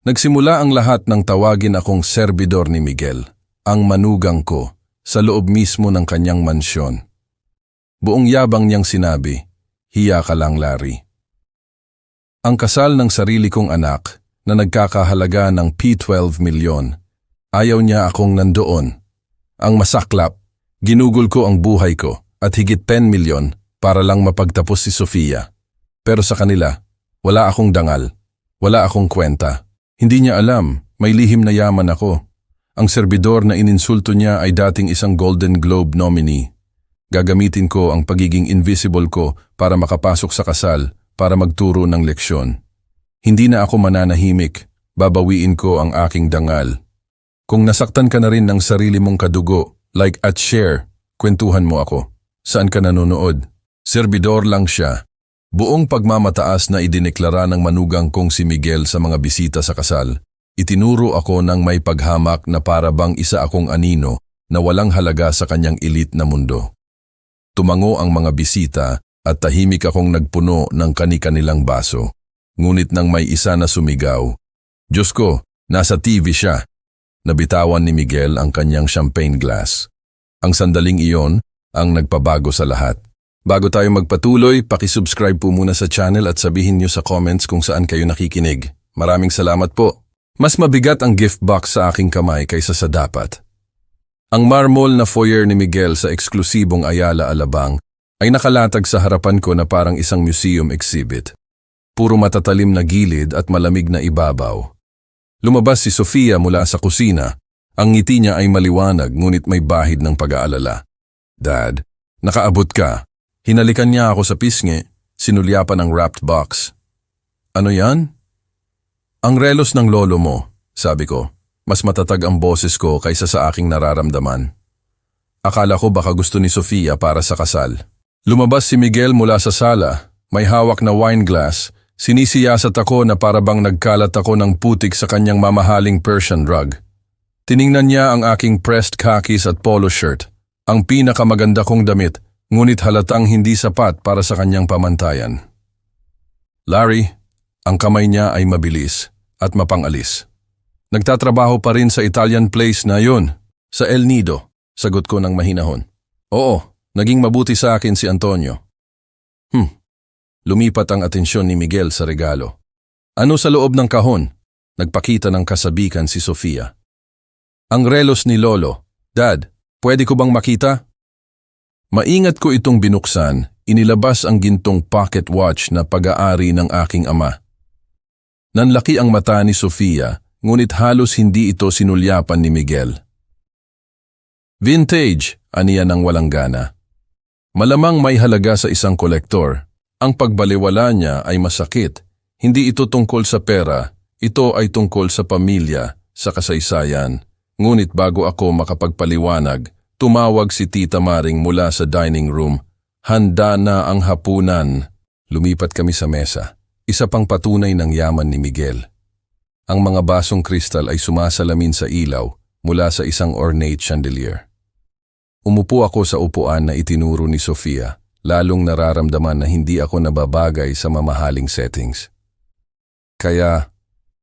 Nagsimula ang lahat ng tawagin akong serbidor ni Miguel, ang manugang ko, sa loob mismo ng kanyang mansyon. Buong yabang niyang sinabi, "Hiya ka lang, Larry." Ang kasal ng sarili kong anak na nagkakahalaga ng P12 milyon, ayaw niya akong nandoon. Ang masaklap, ginugol ko ang buhay ko at higit 10 milyon para lang mapagtapos si Sofia. Pero sa kanila, wala akong dangal, wala akong kwenta. Hindi niya alam, may lihim na yaman ako. Ang serbidor na ininsulto niya ay dating isang Golden Globe nominee. Gagamitin ko ang pagiging invisible ko para makapasok sa kasal, para magturo ng leksyon. Hindi na ako mananahimik, babawiin ko ang aking dangal. Kung nasaktan ka na rin ng sarili mong kadugo, like at share, kwentuhan mo ako. Saan ka nanonood? Serbidor lang siya. Buong pagmamataas na idineklara ng manugang kong si Miguel sa mga bisita sa kasal, itinuro ako ng may paghamak na para bang isa akong anino na walang halaga sa kanyang elite na mundo. Tumango ang mga bisita at tahimik akong nagpuno ng kani-kanilang baso. Ngunit nang may isa na sumigaw, "Diyos ko, nasa TV siya." Nabitawan ni Miguel ang kanyang champagne glass. Ang sandaling iyon ang nagpabago sa lahat. Bago tayo magpatuloy, pakisubscribe po muna sa channel at sabihin niyo sa comments kung saan kayo nakikinig. Maraming salamat po. Mas mabigat ang gift box sa aking kamay kaysa sa dapat. Ang marmol na foyer ni Miguel sa eksklusibong Ayala Alabang ay nakalatag sa harapan ko na parang isang museum exhibit. Puro matatalim na gilid at malamig na ibabaw. Lumabas si Sofia mula sa kusina. Ang ngiti niya ay maliwanag ngunit may bahid ng pag-aalala. "Dad, nakaabot ka." Hinalikan niya ako sa pisngi, sinulyapan ang wrapped box. "Ano yan?" "Ang relos ng lolo mo," sabi ko. Mas matatag ang boses ko kaysa sa aking nararamdaman. Akala ko baka gusto ni Sofia para sa kasal. Lumabas si Miguel mula sa sala, may hawak na wine glass. Sinisiyasat ako na para bang nagkalat ako ng putik sa kanyang mamahaling Persian rug. Tiningnan niya ang aking pressed khakis at polo shirt, ang pinakamaganda kong damit, ngunit halatang hindi sapat para sa kanyang pamantayan. "Larry," ang kamay niya ay mabilis at mapangalis. "Nagtatrabaho pa rin sa Italian place na yun, sa El Nido," sagot ko ng mahinahon. "Oo, naging mabuti sa akin si Antonio." Lumipat ang atensyon ni Miguel sa regalo. "Ano sa loob ng kahon?" Nagpakita ng kasabikan si Sofia. "Ang relos ni Lolo. Dad, pwede ko bang makita?" Maingat ko itong binuksan, inilabas ang gintong pocket watch na pag-aari ng aking ama. Nanlaki ang mata ni Sofia, ngunit halos hindi ito sinulyapan ni Miguel. "Vintage," aniya ng walang gana. Malamang may halaga sa isang kolektor. Ang pagbaliwala niya ay masakit. Hindi ito tungkol sa pera, ito ay tungkol sa pamilya, sa kasaysayan. Ngunit bago ako makapagpaliwanag, tumawag si Tita Maring mula sa dining room. Handa na ang hapunan. Lumipat kami sa mesa. Isa pang patunay ng yaman ni Miguel. Ang mga basong kristal ay sumasalamin sa ilaw mula sa isang ornate chandelier. Umupo ako sa upuan na itinuro ni Sofia, lalong nararamdaman na hindi ako nababagay sa mamahaling settings. Kaya,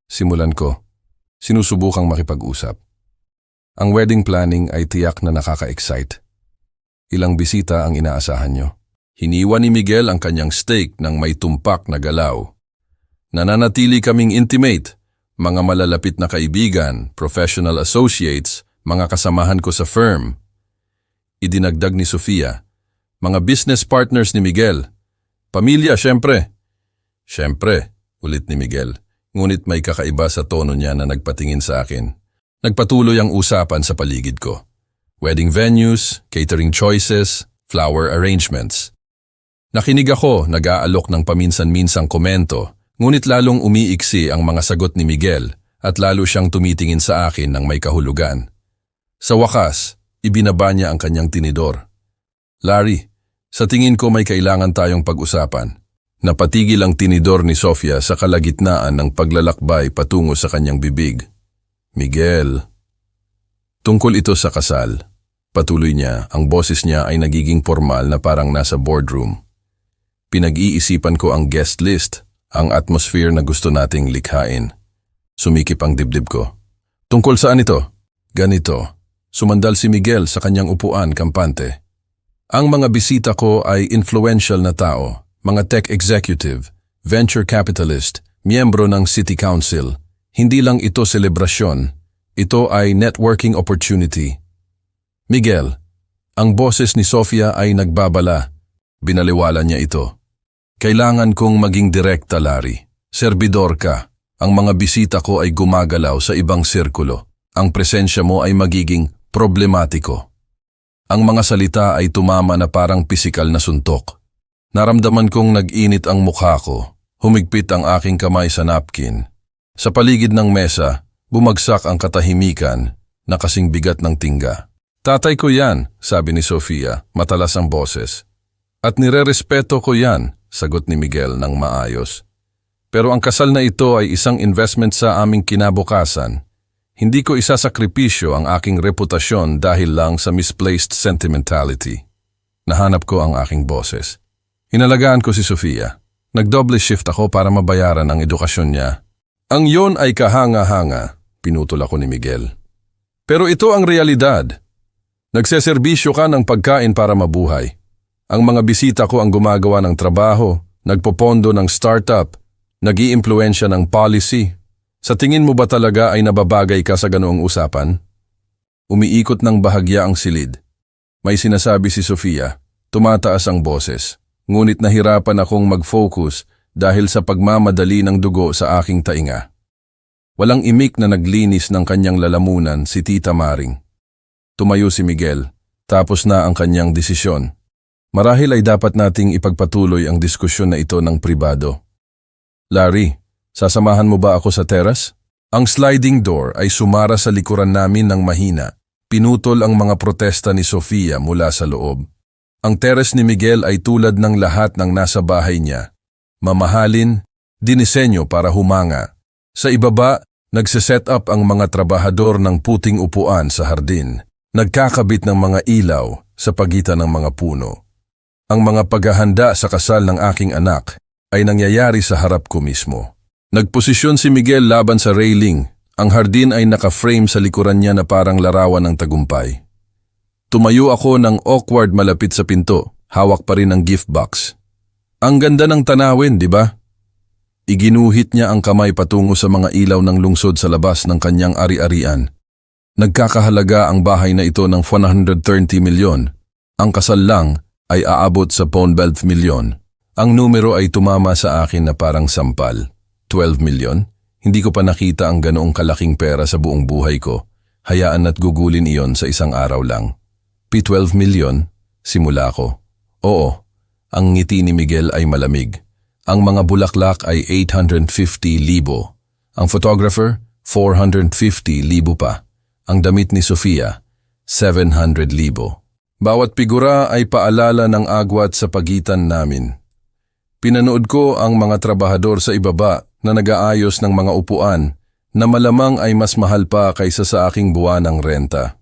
simulan ko, sinusubukang makipag-usap. Ang wedding planning ay tiyak na nakaka-excite. Ilang bisita ang inaasahan nyo. Hiniwa ni Miguel ang kanyang steak ng may tumpak na galaw. Nananatili kaming intimate, mga malalapit na kaibigan, professional associates, mga kasamahan ko sa firm. Idinagdag ni Sofia, mga business partners ni Miguel. Pamilya, syempre. Syempre, ulit ni Miguel, ngunit may kakaiba sa tono niya na nagpatingin sa akin. Nagpatuloy ang usapan sa paligid ko. Wedding venues, catering choices, flower arrangements. Nakinig ako, nag-aalok ng paminsan-minsang komento, ngunit lalong umiiksi ang mga sagot ni Miguel at lalo siyang tumitingin sa akin ng may kahulugan. Sa wakas, ibinaba niya ang kanyang tinidor. "Larry, sa tingin ko may kailangan tayong pag-usapan." Napatigil ang tinidor ni Sofia sa kalagitnaan ng paglalakbay patungo sa kanyang bibig. "Miguel." Tungkol ito sa kasal. Patuloy niya, ang boses niya ay nagiging formal na parang nasa boardroom. "Pinag-iisipan ko ang guest list, ang atmosphere na gusto nating likhain. Sumikip ang dibdib ko. Tungkol saan ito? Ganito. Sumandal si Miguel sa kanyang upuan, kampante. Ang mga bisita ko ay influential na tao, mga tech executive, venture capitalist, miyembro ng city council. Hindi lang ito selebrasyon, ito ay networking opportunity. Miguel, ang boses ni Sofia ay nagbabala. Binaliwala niya ito. Kailangan kong maging direkta, Larry. Serbidor ka. Ang mga bisita ko ay gumagalaw sa ibang sirkulo. Ang presensya mo ay magiging problematiko. Ang mga salita ay tumama na parang pisikal na suntok. Naramdaman kong nag-init ang mukha ko. Humigpit ang aking kamay sa napkin. Sa paligid ng mesa, bumagsak ang katahimikan na kasing bigat ng tingga. Tatay ko yan, sabi ni Sofia, matalas ang boses. At nirerespeto ko yan, sagot ni Miguel ng maayos. Pero ang kasal na ito ay isang investment sa aming kinabukasan. Hindi ko isasakripisyo ang aking reputasyon dahil lang sa misplaced sentimentality. Nahanap ko ang aking boses. Inalagaan ko si Sofia. Nagdoble shift ako para mabayaran ang edukasyon niya. Ang yon ay kahanga-hanga, pinutol ako ni Miguel. Pero ito ang realidad. Nagseserbisyo ka ng pagkain para mabuhay. Ang mga bisita ko ang gumagawa ng trabaho, nagpopondo ng startup, nag-iimpluwensya ng policy. Sa tingin mo ba talaga ay nababagay ka sa ganoong usapan? Umiikot ng bahagya ang silid. May sinasabi si Sofia, tumataas ang boses. Ngunit nahirapan akong mag-focus dahil sa pagmamadali ng dugo sa aking tainga. Walang imik na naglinis ng kanyang lalamunan si Tita Maring. Tumayo si Miguel, tapos na ang kanyang desisyon. Marahil ay dapat nating ipagpatuloy ang diskusyon na ito ng pribado. Larry, sasamahan mo ba ako sa teras? Ang sliding door ay sumara sa likuran namin ng mahina. Pinutol ang mga protesta ni Sofia mula sa loob. Ang teres ni Miguel ay tulad ng lahat ng nasa bahay niya. Mamahalin, dinisenyo para humanga. Sa ibaba, nagsiset up ang mga trabahador ng puting upuan sa hardin. Nagkakabit ng mga ilaw sa pagitan ng mga puno. Ang mga paghahanda sa kasal ng aking anak ay nangyayari sa harap ko mismo. Nagposisyon si Miguel laban sa railing. Ang hardin ay naka-frame sa likuran niya na parang larawan ng tagumpay. Tumayo ako ng awkward malapit sa pinto, hawak pa rin ang gift box. Ang ganda ng tanawin, di ba? Iginuhit niya ang kamay patungo sa mga ilaw ng lungsod sa labas ng kanyang ari-arian. Nagkakahalaga ang bahay na ito ng 130 milyon. Ang kasal lang ay aabot sa 12 milyon. Ang numero ay tumama sa akin na parang sampal. 12 milyon? Hindi ko pa nakita ang ganoong kalaking pera sa buong buhay ko. Hayaan na't gugulin iyon sa isang araw lang. P12 milyon? Simula ko. Oo, ang ngiti ni Miguel ay malamig. Ang mga bulaklak ay 850,000. Ang photographer, 450,000 pa. Ang damit ni Sofia, 700,000. Bawat figura ay paalala ng agwat sa pagitan namin. Pinanood ko ang mga trabahador sa ibaba na nag-aayos ng mga upuan na malamang ay mas mahal pa kaysa sa aking buwanang renta.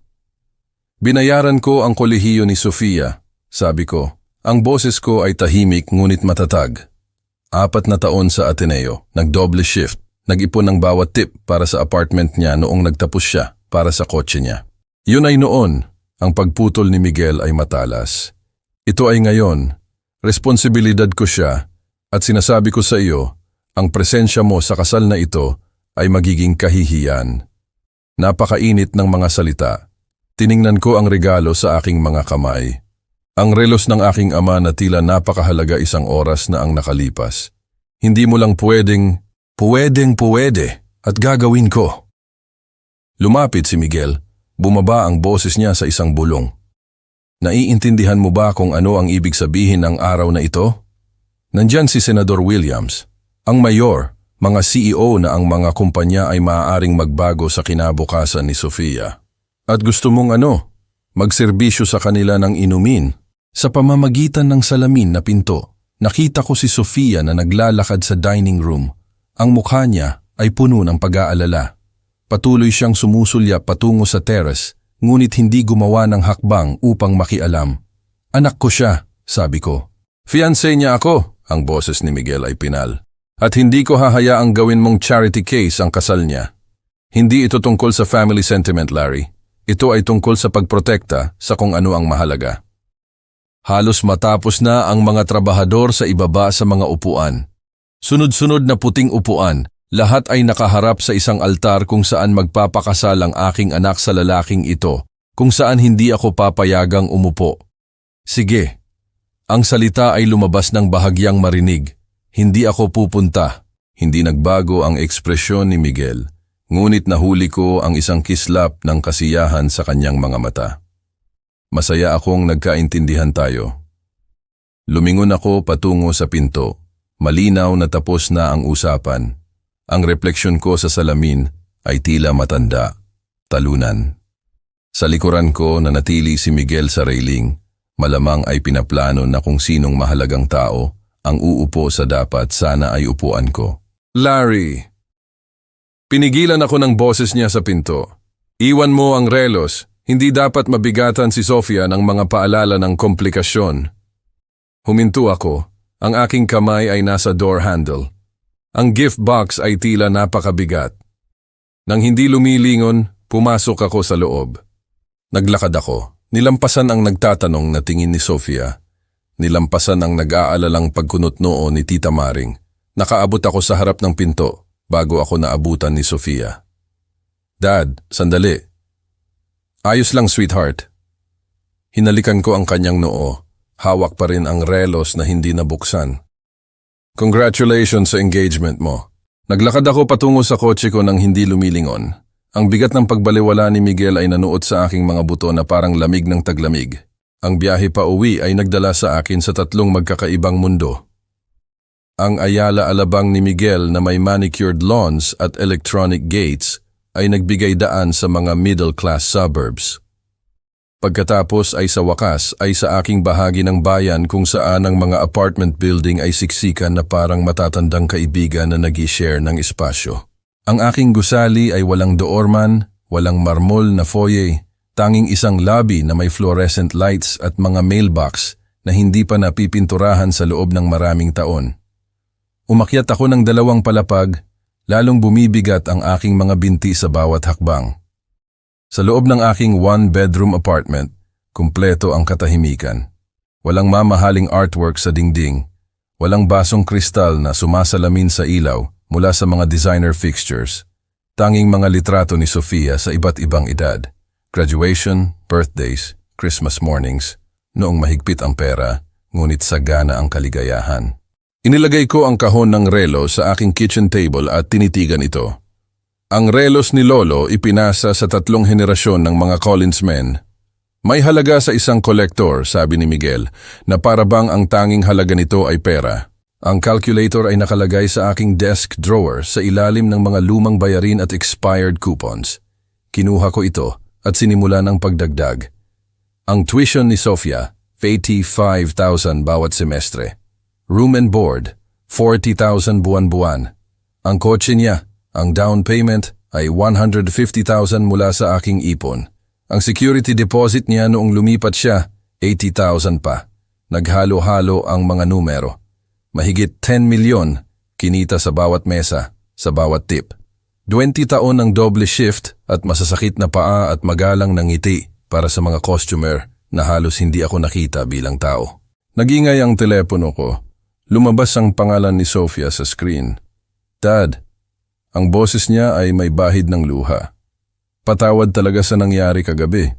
Binayaran ko ang kolehiyo ni Sofia, sabi ko. Ang boses ko ay tahimik ngunit matatag. 4 na taon sa Ateneo, nagdoble shift, nag-ipon ng bawat tip para sa apartment niya noong nagtapos siya para sa kotse niya. Yun ay noon, ang pagputol ni Miguel ay matalas. Ito ay ngayon, responsibilidad ko siya at sinasabi ko sa iyo, ang presensya mo sa kasal na ito ay magiging kahihiyan. Napakainit ng mga salita. Tiningnan ko ang regalo sa aking mga kamay. Ang relos ng aking ama na tila napakahalaga 1 oras na ang nakalipas. Hindi mo lang pwede at gagawin ko. Lumapit si Miguel, bumaba ang boses niya sa isang bulong. Naiintindihan mo ba kung ano ang ibig sabihin ng araw na ito? Nandyan si Senador Williams, ang mayor, mga CEO na ang mga kumpanya ay maaaring magbago sa kinabukasan ni Sofia. At gusto mong magserbisyo sa kanila ng inumin. Sa pamamagitan ng salamin na pinto, nakita ko si Sofia na naglalakad sa dining room. Ang mukha niya ay puno ng pag-aalala. Patuloy siyang sumusulya patungo sa terrace, ngunit hindi gumawa ng hakbang upang makialam. Anak ko siya, sabi ko. Fiancé niya ako, ang boses ni Miguel ay pinal. At hindi ko hahayaang gawin mong charity case ang kasal niya. Hindi ito tungkol sa family sentiment, Larry. Ito ay tungkol sa pagprotekta sa kung ano ang mahalaga. Halos matapos na ang mga trabahador sa ibaba sa mga upuan. Sunod-sunod na puting upuan, lahat ay nakaharap sa isang altar kung saan magpapakasal ang aking anak sa lalaking ito, kung saan hindi ako papayagang umupo. Sige. Ang salita ay lumabas ng bahagyang marinig. Hindi ako pupunta. Hindi nagbago ang ekspresyon ni Miguel, ngunit nahuli ko ang isang kislap ng kasiyahan sa kanyang mga mata. Masaya akong nagkaintindihan tayo. Lumingon ako patungo sa pinto. Malinaw na tapos na ang usapan. Ang refleksyon ko sa salamin ay tila matanda, talunan. Sa likuran ko nanatili si Miguel sa railing. Malamang ay pinaplano na kung sinong mahalagang tao ang uupo sa dapat sana ay upuan ko. Larry! Pinigilan ako ng boses niya sa pinto. Iwan mo ang relos. Hindi dapat mabigatan si Sofia ng mga paalala ng komplikasyon. Huminto ako. Ang aking kamay ay nasa door handle. Ang gift box ay tila napakabigat. Nang hindi lumilingon, pumasok ako sa loob. Naglakad ako. Nilampasan ang nagtatanong na tingin ni Sofia. Nilampasan ang nag-aalalang pagkunot noo ni Tita Maring. Nakaabot ako sa harap ng pinto bago ako naabutan ni Sofia. Dad, sandali. Ayos lang, sweetheart. Hinalikan ko ang kanyang noo. Hawak pa rin ang relos na hindi nabuksan. Congratulations sa engagement mo. Naglakad ako patungo sa kotse ko nang hindi lumilingon. Ang bigat ng pagbaliwala ni Miguel ay nanuot sa aking mga buto na parang lamig ng taglamig. Ang biyahe pa uwi ay nagdala sa akin sa tatlong magkakaibang mundo. Ang ayala-alabang ni Miguel na may manicured lawns at electronic gates ay nagbigay daan sa mga middle-class suburbs. Pagkatapos ay sa wakas ay sa aking bahagi ng bayan kung saan ang mga apartment building ay siksikan na parang matatandang kaibigan na nag-i-share ng espasyo. Ang aking gusali ay walang doorman, walang marmol na foyer, tanging isang lobby na may fluorescent lights at mga mailbox na hindi pa napipinturahan sa loob ng maraming taon. Umakyat ako ng 2 palapag, lalong bumibigat ang aking mga binti sa bawat hakbang. Sa loob ng aking 1-bedroom apartment, kumpleto ang katahimikan. Walang mamahaling artwork sa dingding, walang basong kristal na sumasalamin sa ilaw mula sa mga designer fixtures. Tanging mga litrato ni Sofia sa iba't ibang edad, graduation, birthdays, Christmas mornings, noong mahigpit ang pera, ngunit sagana ang kaligayahan. Inilagay ko ang kahon ng relo sa aking kitchen table at tinitigan ito. Ang relos ni Lolo ipinasa sa 3 henerasyon ng mga Collins men. May halaga sa isang kolektor, sabi ni Miguel, na parabang ang tanging halaga nito ay pera. Ang calculator ay nakalagay sa aking desk drawer sa ilalim ng mga lumang bayarin at expired coupons. Kinuha ko ito at sinimula ng pagdagdag. Ang tuition ni Sofia, 85,000 bawat semestre. Room and board, 40,000 buwan-buwan. Ang kotse niya, ang down payment ay 150,000 mula sa aking ipon. Ang security deposit niya noong lumipat siya, 80,000 pa. Naghalo-halo ang mga numero. Mahigit 10 milyon kinita sa bawat mesa, sa bawat tip. 20 taon ng doble shift at masasakit na paa at magalang ng ngiti para sa mga customer na halos hindi ako nakita bilang tao. Nagingay ang telepono ko. Lumabas ang pangalan ni Sofia sa screen. Dad, ang boses niya ay may bahid ng luha. Patawad talaga sa nangyari kagabi.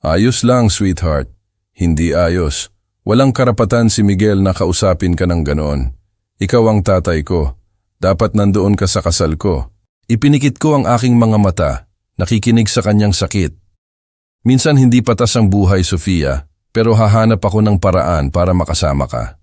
Ayos lang, sweetheart. Hindi ayos. Walang karapatan si Miguel na kausapin ka ng ganoon. Ikaw ang tatay ko. Dapat nandoon ka sa kasal ko. Ipinikit ko ang aking mga mata, nakikinig sa kanyang sakit. Minsan hindi patas ang buhay, Sofia, pero hahanap ako ng paraan para makasama ka.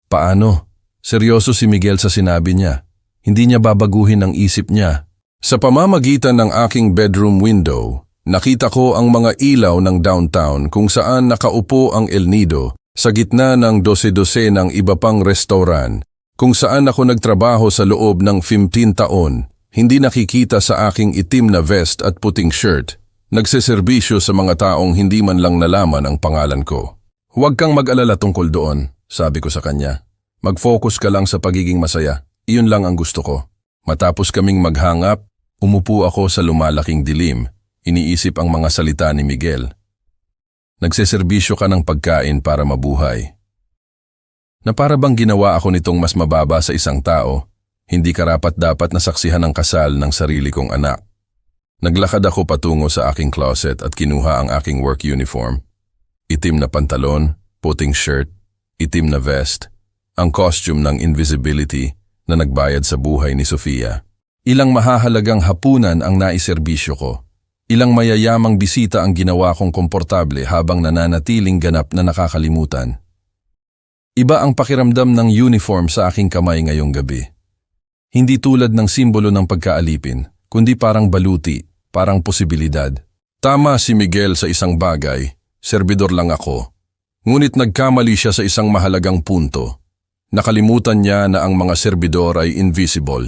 Paano? Seryoso si Miguel sa sinabi niya. Hindi niya babaguhin ang isip niya. Sa pamamagitan ng aking bedroom window, nakita ko ang mga ilaw ng downtown kung saan nakaupo ang El Nido sa gitna ng dose-dose ng iba pang restoran, kung saan ako nagtrabaho sa loob ng 15 taon, hindi nakikita sa aking itim na vest at puting shirt, nagseserbisyo sa mga taong hindi man lang nalaman ang pangalan ko. Huwag kang mag-alala tungkol doon, sabi ko sa kanya. Mag-focus ka lang sa pagiging masaya. Iyon lang ang gusto ko. Matapos kaming maghangap, Umupo ako sa lumalaking dilim, iniisip ang mga salita ni Miguel. Nagseserbisyo ka ng pagkain para mabuhay. Na para bang ginawa ako nitong mas mababa sa isang tao, hindi karapat-dapat na saksihan ang kasal ng sarili kong anak. Naglakad ako patungo sa aking closet at kinuha ang aking work uniform. Itim na pantalon, puting shirt, itim na vest, ang costume ng invisibility na nagbayad sa buhay ni Sofia. Ilang mahahalagang hapunan ang naiserbisyo ko. Ilang mayayamang bisita ang ginawa kong komportable habang nananatiling ganap na nakakalimutan. Iba ang pakiramdam ng uniform sa aking kamay ngayong gabi. Hindi tulad ng simbolo ng pagkaalipin, kundi parang baluti, parang posibilidad. Tama si Miguel sa isang bagay, serbidor lang ako. Ngunit nagkamali siya sa isang mahalagang punto. Nakalimutan niya na ang mga serbidor ay invisible.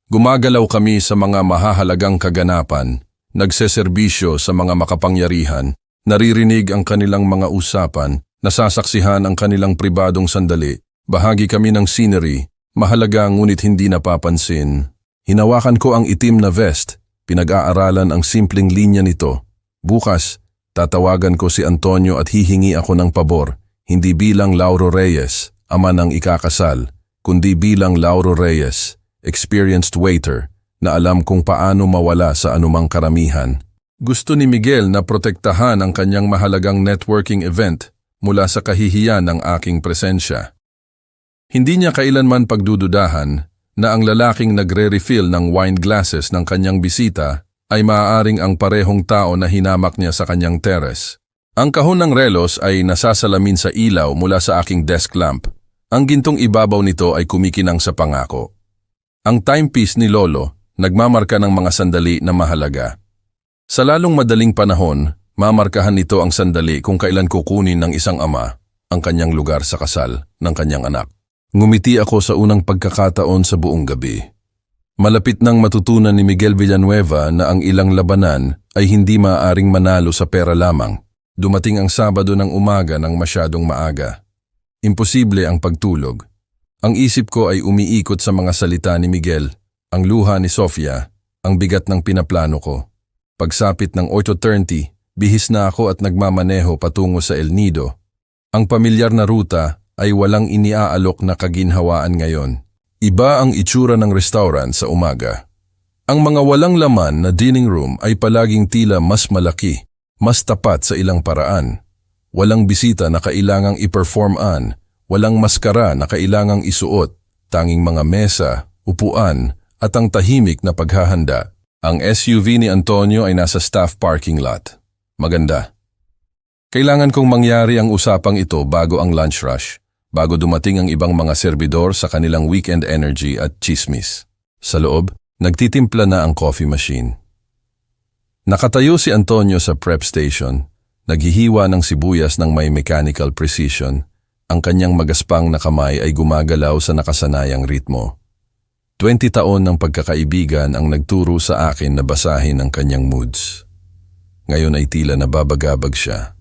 Gumagalaw kami sa mga mahahalagang kaganapan, nagseserbisyo sa mga makapangyarihan, naririnig ang kanilang mga usapan, nasasaksihan ang kanilang pribadong sandali, bahagi kami ng scenery, mahalaga ngunit hindi napapansin. Hinawakan ko ang itim na vest, pinag-aaralan ang simpleng linya nito. Bukas, tatawagan ko si Antonio at hihingi ako ng pabor, hindi bilang Lauro Reyes, ama ng ikakasal, kundi bilang Lauro Reyes, experienced waiter, na alam kung paano mawala sa anumang karamihan. Gusto ni Miguel na protektahan ang kanyang mahalagang networking event mula sa kahihiyan ng aking presensya. Hindi niya kailanman pagdududahan na ang lalaking nagre-refill ng wine glasses ng kanyang bisita ay maaaring ang parehong tao na hinamak niya sa kanyang teres. Ang kahon ng relos ay nasasalamin sa ilaw mula sa aking desk lamp. Ang gintong ibabaw nito ay kumikinang sa pangako. Ang timepiece ni Lolo nagmamarka ng mga sandali na mahalaga. Sa lalong madaling panahon, mamarkahan nito ang sandali kung kailan kukunin ng isang ama ang kanyang lugar sa kasal ng kanyang anak. Ngumiti ako sa unang pagkakataon sa buong gabi. Malapit nang matutunan ni Miguel Villanueva na ang ilang labanan ay hindi maaaring manalo sa pera lamang. Dumating ang Sabado ng umaga ng masyadong maaga. Imposible ang pagtulog. Ang isip ko ay umiikot sa mga salita ni Miguel, ang luha ni Sofia, ang bigat ng pinaplano ko. Pagsapit ng 8:30, bihis na ako at nagmamaneho patungo sa El Nido. Ang pamilyar na ruta ay walang iniaalok na kaginhawaan ngayon. Iba ang itsura ng restaurant sa umaga. Ang mga walang laman na dining room ay palaging tila mas malaki, mas tapat sa ilang paraan. Walang bisita na kailangang i-perform-an, walang maskara na kailangang isuot, tanging mga mesa, upuan, at ang tahimik na paghahanda. Ang SUV ni Antonio ay nasa staff parking lot. Maganda. Kailangan kong mangyari ang usapang ito bago ang lunch rush, bago dumating ang ibang mga serbidor sa kanilang weekend energy at chismis. Sa loob, nagtitimpla na ang coffee machine. Nakatayo si Antonio sa prep station, naghihiwa ng sibuyas ng may mechanical precision. Ang kanyang magaspang na kamay ay gumagalaw sa nakasanayang ritmo. 20 taon ng pagkakaibigan ang nagturo sa akin na basahin ang kanyang moods. Ngayon ay tila nababagabag siya.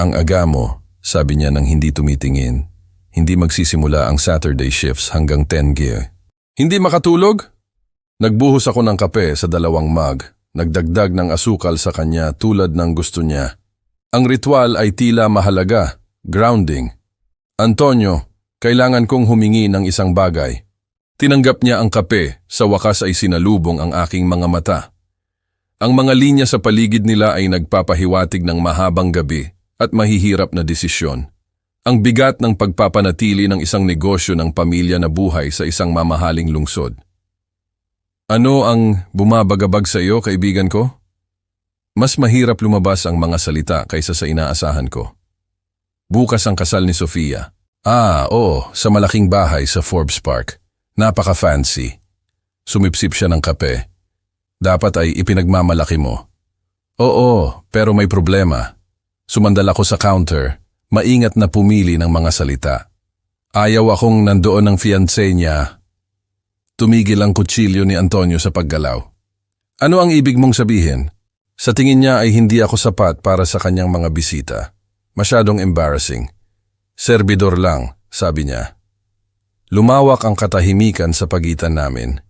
Ang aga mo, sabi niya nang hindi tumitingin, hindi magsisimula ang Saturday shifts hanggang 10 gear. Hindi makatulog? Nagbuhos ako ng kape sa 2 mug, nagdagdag ng asukal sa kanya tulad ng gusto niya. Ang ritual ay tila mahalaga, grounding. Antonio, kailangan kong humingi ng isang bagay. Tinanggap niya ang kape, sa wakas ay sinalubong ang aking mga mata. Ang mga linya sa paligid nila ay nagpapahiwatig ng mahabang gabi at mahihirap na desisyon. Ang bigat ng pagpapanatili ng isang negosyo ng pamilya na buhay sa isang mamahaling lungsod. Ano ang bumabagabag sa iyo, kaibigan ko? Mas mahirap lumabas ang mga salita kaysa sa inaasahan ko. Bukas ang kasal ni Sofia. Oo, sa malaking bahay sa Forbes Park. Napaka-fancy. Sumipsip siya ng kape. Dapat ay ipinagmamalaki mo. Oo, pero may problema. Sumandal ako sa counter, maingat na pumili ng mga salita. Ayaw akong nandoon ng fiancé niya. Tumigil ang kutsilyo ni Antonio sa paggalaw. Ano ang ibig mong sabihin? Sa tingin niya ay hindi ako sapat para sa kanyang mga bisita. Masyadong embarrassing. Serbidor lang, sabi niya. Lumawak ang katahimikan sa pagitan namin.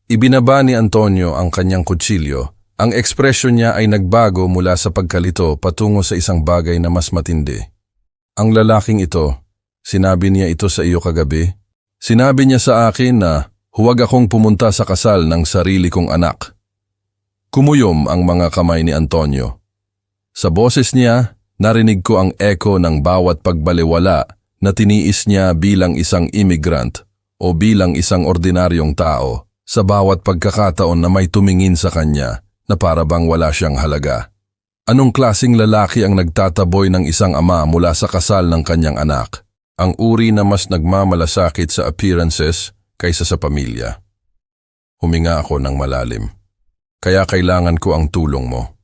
Ibinaba ni Antonio ang kanyang kutsilyo. Ang ekspresyon niya ay nagbago mula sa pagkalito patungo sa isang bagay na mas matindi. Ang lalaking ito, sinabi niya ito sa iyo kagabi? Sinabi niya sa akin na huwag akong pumunta sa kasal ng sarili kong anak. Kumuyom ang mga kamay ni Antonio. Sa boses niya, narinig ko ang echo ng bawat pagbaliwala na tiniis niya bilang isang immigrant o bilang isang ordinaryong tao sa bawat pagkakataon na may tumingin sa kanya na para bang wala siyang halaga. Anong klasing lalaki ang nagtataboy ng isang ama mula sa kasal ng kanyang anak? Ang uri na mas nagmamalasakit sa appearances kaysa sa pamilya. Huminga ako ng malalim. Kaya kailangan ko ang tulong mo.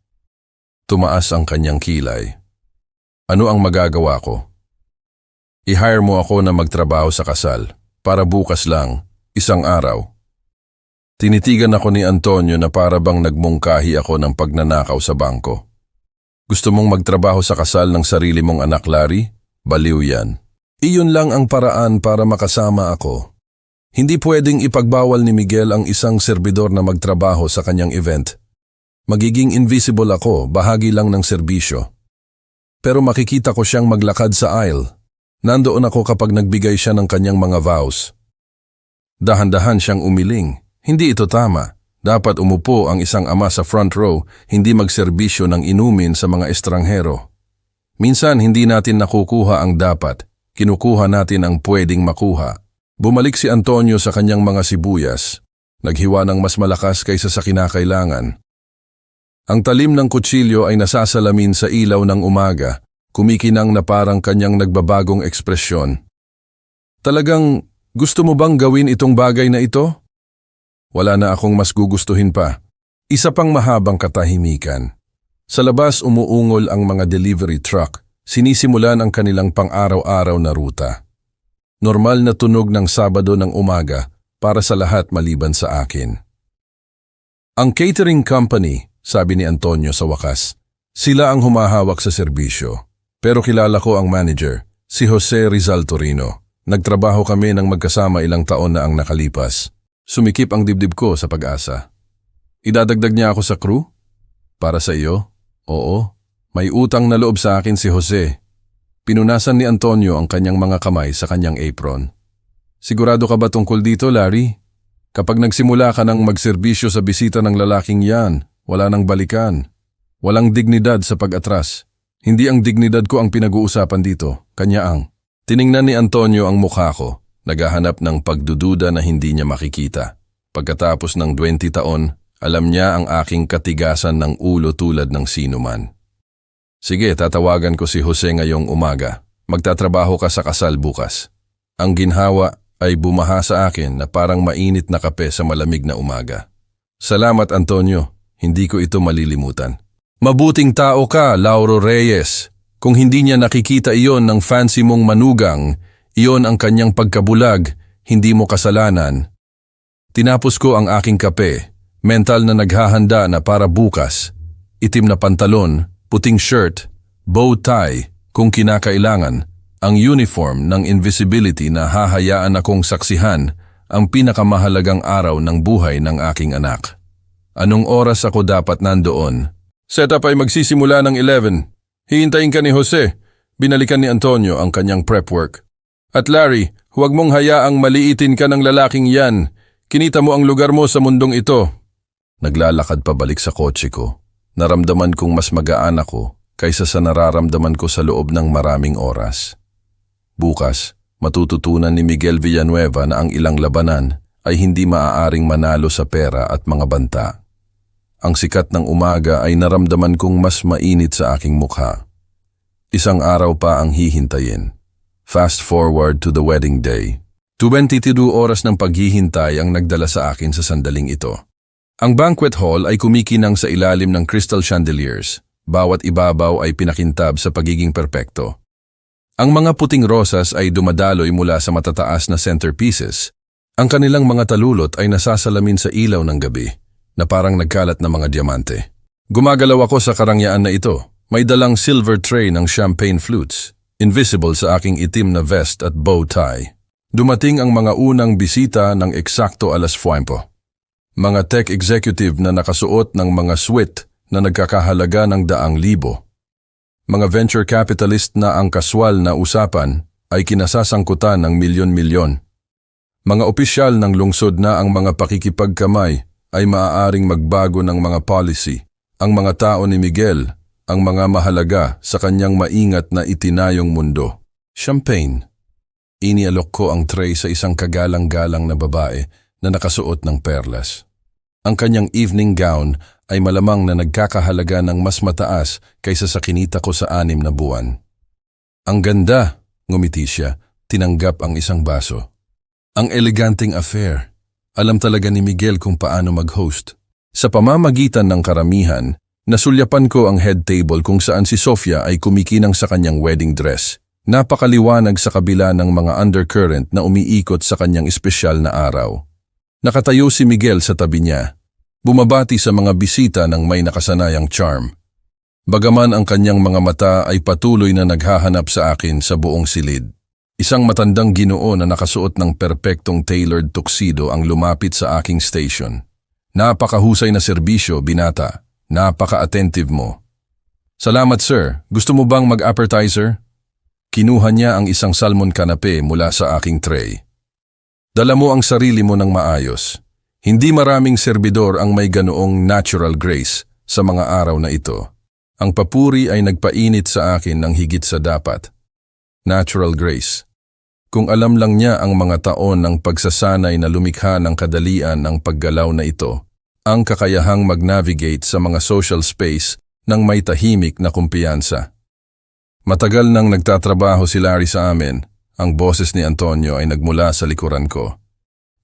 Tumaas ang kanyang kilay. Ano ang magagawa ko? I-hire mo ako na magtrabaho sa kasal para bukas lang, isang araw. Tinitigan ako ni Antonio na para bang nagmungkahi ako ng pagnanakaw sa bangko. Gusto mong magtrabaho sa kasal ng sarili mong anak, Larry? Baliw yan. Iyon lang ang paraan para makasama ako. Hindi pwedeng ipagbawal ni Miguel ang isang serbidor na magtrabaho sa kanyang event. Magiging invisible ako, bahagi lang ng serbisyo. Pero makikita ko siyang maglakad sa aisle. Nandoon ako kapag nagbigay siya ng kanyang mga vows. Dahan-dahan siyang umiling. Hindi ito tama. Dapat umupo ang isang ama sa front row, hindi magserbisyo ng inumin sa mga estranghero. Minsan hindi natin nakukuha ang dapat, kinukuha natin ang pwedeng makuha. Bumalik si Antonio sa kanyang mga sibuyas, naghiwa ng mas malakas kaysa sa kinakailangan. Ang talim ng kutsilyo ay nasasalamin sa ilaw ng umaga, kumikinang na parang kanyang nagbabagong ekspresyon. Talagang gusto mo bang gawin itong bagay na ito? Wala na akong mas gugustuhin pa. Isa pang mahabang katahimikan. Sa labas umuungol ang mga delivery truck, sinisimulan ang kanilang pang-araw-araw na ruta. Normal na tunog ng Sabado ng umaga para sa lahat maliban sa akin. Ang catering company, sabi ni Antonio sa wakas, sila ang humahawak sa serbisyo. Pero kilala ko ang manager, si Jose Rizal Torino. Nagtrabaho kami ng magkasama ilang taon na ang nakalipas. Sumikip ang dibdib ko sa pag-asa. Idadagdag niya ako sa crew? Para sa iyo? Oo. May utang na loob sa akin si Jose. Pinunasan ni Antonio ang kanyang mga kamay sa kanyang apron. Sigurado ka ba tungkol dito, Larry? Kapag nagsimula ka ng magserbisyo sa bisita ng lalaking yan, wala nang balikan. Walang dignidad sa pag-atras. Hindi ang dignidad ko ang pinag-uusapan dito, kanya ang. Tiningnan ni Antonio ang mukha ko. Naghahanap ng pagdududa na hindi niya makikita. Pagkatapos ng 20 taon, alam niya ang aking katigasan ng ulo tulad ng sinuman. Sige, tatawagan ko si Jose ngayong umaga. Magtatrabaho ka sa kasal bukas. Ang ginhawa ay bumaha sa akin na parang mainit na kape sa malamig na umaga. Salamat, Antonio. Hindi ko ito malilimutan. Mabuting tao ka, Lauro Reyes. Kung hindi niya nakikita iyon ng fancy mong manugang, iyon ang kanyang pagkabulag, hindi mo kasalanan. Tinapos ko ang aking kape, mental na naghahanda na para bukas. Itim na pantalon, puting shirt, bow tie, kung kinakailangan, ang uniform ng invisibility na hahayaan akong saksihan ang pinakamahalagang araw ng buhay ng aking anak. Anong oras ako dapat nandoon? Setup ay magsisimula ng 11. Hihintayin ka ni Jose. Binalikan ni Antonio ang kanyang prep work. At Larry, huwag mong hayaang maliitin ka ng lalaking yan. Kinita mo ang lugar mo sa mundong ito. Naglalakad pabalik sa kotse ko. Naramdaman kong mas magaan ako kaysa sa nararamdaman ko sa loob ng maraming oras. Bukas, matututunan ni Miguel Villanueva na ang ilang labanan ay hindi maaaring manalo sa pera at mga banta. Ang sikat ng umaga ay naramdaman kong mas mainit sa aking mukha. Isang araw pa ang hihintayin. Fast forward to the wedding day. 22 oras ng paghihintay ang nagdala sa akin sa sandaling ito. Ang banquet hall ay kumikinang sa ilalim ng crystal chandeliers. Bawat ibabaw ay pinakintab sa pagiging perpekto. Ang mga puting rosas ay dumadaloy mula sa matataas na centerpieces. Ang kanilang mga talulot ay nasasalamin sa ilaw ng gabi, na parang nagkalat na mga diamante. Gumagalaw ako sa karangyaan na ito. May dalang silver tray ng champagne flutes. Invisible sa aking itim na vest at bow tie. Dumating ang mga unang bisita ng eksakto 9:00. Mga tech executive na nakasuot ng mga suit na nagkakahalaga ng daang libo. Mga venture capitalist na ang kaswal na usapan ay kinasasangkutan ng milyon-milyon. Mga opisyal ng lungsod na ang mga pakikipagkamay ay maaaring magbago ng mga policy. Ang mga tao ni Miguel, ang mga mahalaga sa kanyang maingat na itinayong mundo. Champagne. Inialok ko ang tray sa isang kagalang-galang na babae na nakasuot ng perlas. Ang kanyang evening gown ay malamang na nagkakahalaga ng mas mataas kaysa sa kinita ko sa 6 na buwan. Ang ganda, ngumiti siya, tinanggap ang isang baso. Ang eleganteng affair. Alam talaga ni Miguel kung paano mag-host. Sa pamamagitan ng karamihan, nasulyapan ko ang head table kung saan si Sofia ay kumikinang sa kanyang wedding dress. Napakaliwanag sa kabila ng mga undercurrent na umiikot sa kanyang espesyal na araw. Nakatayo si Miguel sa tabi niya, bumabati sa mga bisita ng may nakasanayang charm. Bagaman ang kanyang mga mata ay patuloy na naghahanap sa akin sa buong silid. Isang matandang Ginoo na nakasuot ng perpektong tailored tuxedo ang lumapit sa aking station. Napakahusay na serbisyo, binata. Napaka-attentive mo. Salamat sir, gusto mo bang mag-appetizer? Kinuha niya ang isang salmon kanape mula sa aking tray. Dala mo ang sarili mo ng maayos. Hindi maraming serbidor ang may ganoong natural grace sa mga araw na ito. Ang papuri ay nagpainit sa akin ng higit sa dapat. Natural grace. Kung alam lang niya ang mga taon ng pagsasanay na lumikha ng kadalian ng paggalaw na ito, ang kakayahang mag-navigate sa mga social space ng may tahimik na kumpiyansa. Matagal nang nagtatrabaho si Larry sa amin, ang boses ni Antonio ay nagmula sa likuran ko.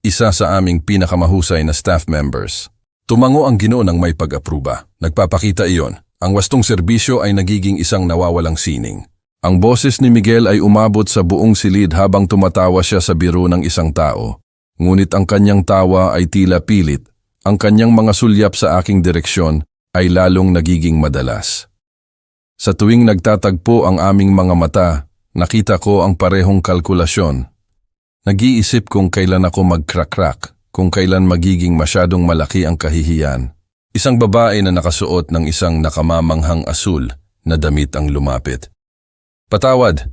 Isa sa aming pinakamahusay na staff members. Tumango ang Ginoo ng may pag-apruba. Nagpapakita iyon. Ang wastong serbisyo ay nagiging isang nawawalang sining. Ang boses ni Miguel ay umabot sa buong silid habang tumatawa siya sa biro ng isang tao. Ngunit ang kanyang tawa ay tila pilit. Ang kanyang mga sulyap sa aking direksyon ay lalong nagiging madalas. Sa tuwing nagtatagpo ang aming mga mata, nakita ko ang parehong kalkulasyon. Nag-iisip kung kailan ako mag-crack-crack, kung kailan magiging masyadong malaki ang kahihiyan. Isang babae na nakasuot ng isang nakamamanghang asul na damit ang lumapit. Patawad,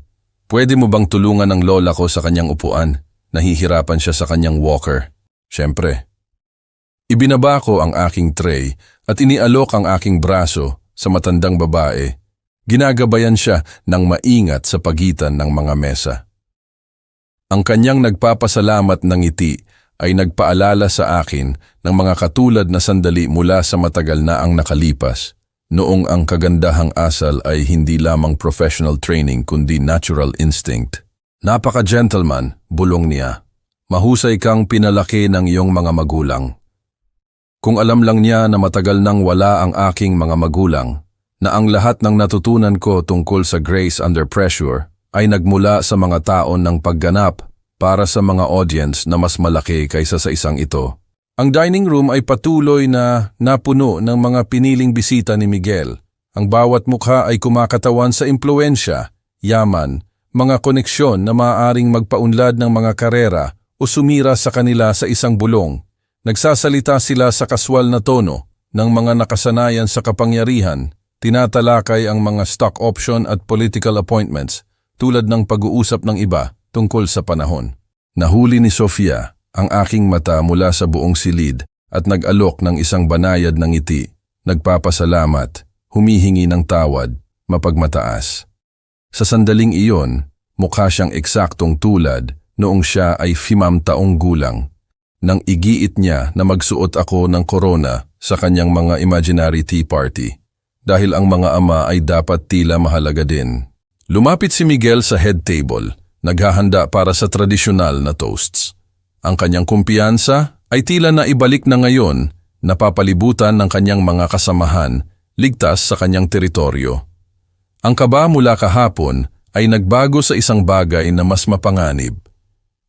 pwede mo bang tulungan ang lola ko sa kanyang upuan? Nahihirapan siya sa kanyang walker. Siyempre. Ibinaba ko ang aking tray at inialok ang aking braso sa matandang babae. Ginagabayan siya ng maingat sa pagitan ng mga mesa. Ang kanyang nagpapasalamat ng ngiti ay nagpaalala sa akin ng mga katulad na sandali mula sa matagal na ang nakalipas. Noong ang kagandahang asal ay hindi lamang professional training kundi natural instinct. Napaka-gentleman, bulong niya. Mahusay kang pinalaki ng iyong mga magulang. Kung alam lang niya na matagal nang wala ang aking mga magulang, na ang lahat ng natutunan ko tungkol sa grace under pressure ay nagmula sa mga taon ng pagganap para sa mga audience na mas malaki kaysa sa isang ito. Ang dining room ay patuloy na napuno ng mga piniling bisita ni Miguel. Ang bawat mukha ay kumakatawan sa impluensya, yaman, mga koneksyon na maaaring magpaunlad ng mga karera o sumira sa kanila sa isang bulong. Nagsasalita sila sa kaswal na tono ng mga nakasanayan sa kapangyarihan, tinatalakay ang mga stock option at political appointments tulad ng pag-uusap ng iba tungkol sa panahon. Nahuli ni Sofia ang aking mata mula sa buong silid at nag-alok ng isang banayad ng ngiti, nagpapasalamat, humihingi ng tawad, mapagmataas. Sa sandaling iyon, mukha siyang eksaktong tulad noong siya ay 5 taong gulang. Nang igiit niya na magsuot ako ng korona sa kanyang mga imaginary tea party, dahil ang mga ama ay dapat tila mahalaga din. Lumapit si Miguel sa head table, naghahanda para sa tradisyonal na toasts. Ang kanyang kumpiyansa ay tila na ibalik na ngayon, napapalibutan ng kanyang mga kasamahan, ligtas sa kanyang teritoryo. Ang kaba mula kahapon ay nagbago sa isang bagay na mas mapanganib.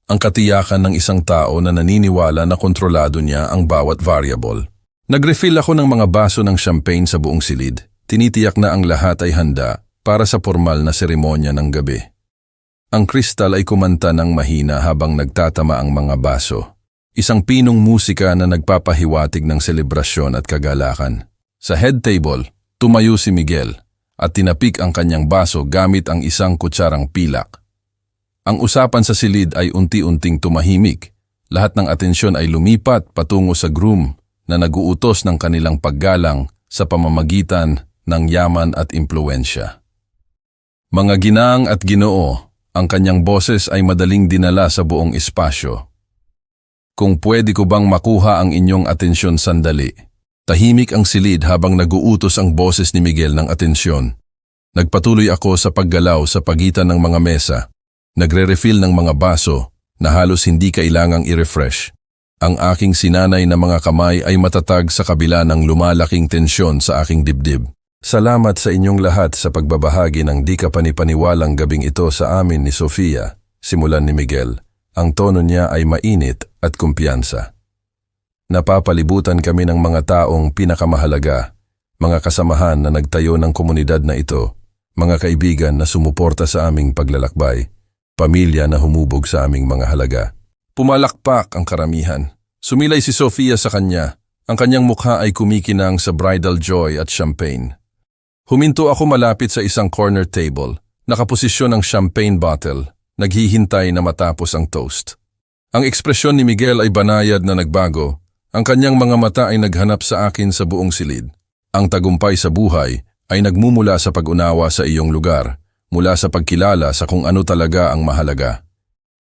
Ang katiyakan ng isang tao na naniniwala na kontrolado niya ang bawat variable. Nag-refill ako ng mga baso ng champagne sa buong silid. Tinitiyak na ang lahat ay handa para sa formal na seremonya ng gabi. Ang kristal ay kumanta ng mahina habang nagtatama ang mga baso. Isang pinong musika na nagpapahiwatig ng selebrasyon at kagalakan. Sa head table, tumayo si Miguel at tinapik ang kanyang baso gamit ang isang kutsarang pilak. Ang usapan sa silid ay unti-unting tumahimik. Lahat ng atensyon ay lumipat patungo sa groom na naguutos ng kanilang paggalang sa pamamagitan ng yaman at impluensya. Mga ginang at ginoo, ang kanyang boses ay madaling dinala sa buong espasyo. Kung pwede ko bang makuha ang inyong atensyon sandali? Tahimik ang silid habang naguutos ang boses ni Miguel ng atensyon. Nagpatuloy ako sa paggalaw sa pagitan ng mga mesa. Nagre-refill ng mga baso na halos hindi kailangang i-refresh. Ang aking sinanay na mga kamay ay matatag sa kabila ng lumalaking tensyon sa aking dibdib. Salamat sa inyong lahat sa pagbabahagi ng di kapanipaniwalang gabing ito sa amin ni Sofia, simulan ni Miguel. Ang tono niya ay mainit at kumpiyansa. Napapalibutan kami ng mga taong pinakamahalaga, mga kasamahan na nagtayo ng komunidad na ito, mga kaibigan na sumuporta sa aming paglalakbay, pamilya na humubog sa aming mga halaga. Pumalakpak ang karamihan. Sumilay si Sofia sa kanya. Ang kanyang mukha ay kumikinang sa bridal joy at champagne. Huminto ako malapit sa isang corner table, nakaposisyon ang champagne bottle, naghihintay na matapos ang toast. Ang ekspresyon ni Miguel ay banayad na nagbago. Ang kanyang mga mata ay naghanap sa akin sa buong silid. Ang tagumpay sa buhay ay nagmumula sa pag-unawa sa iyong lugar, mula sa pagkilala sa kung ano talaga ang mahalaga.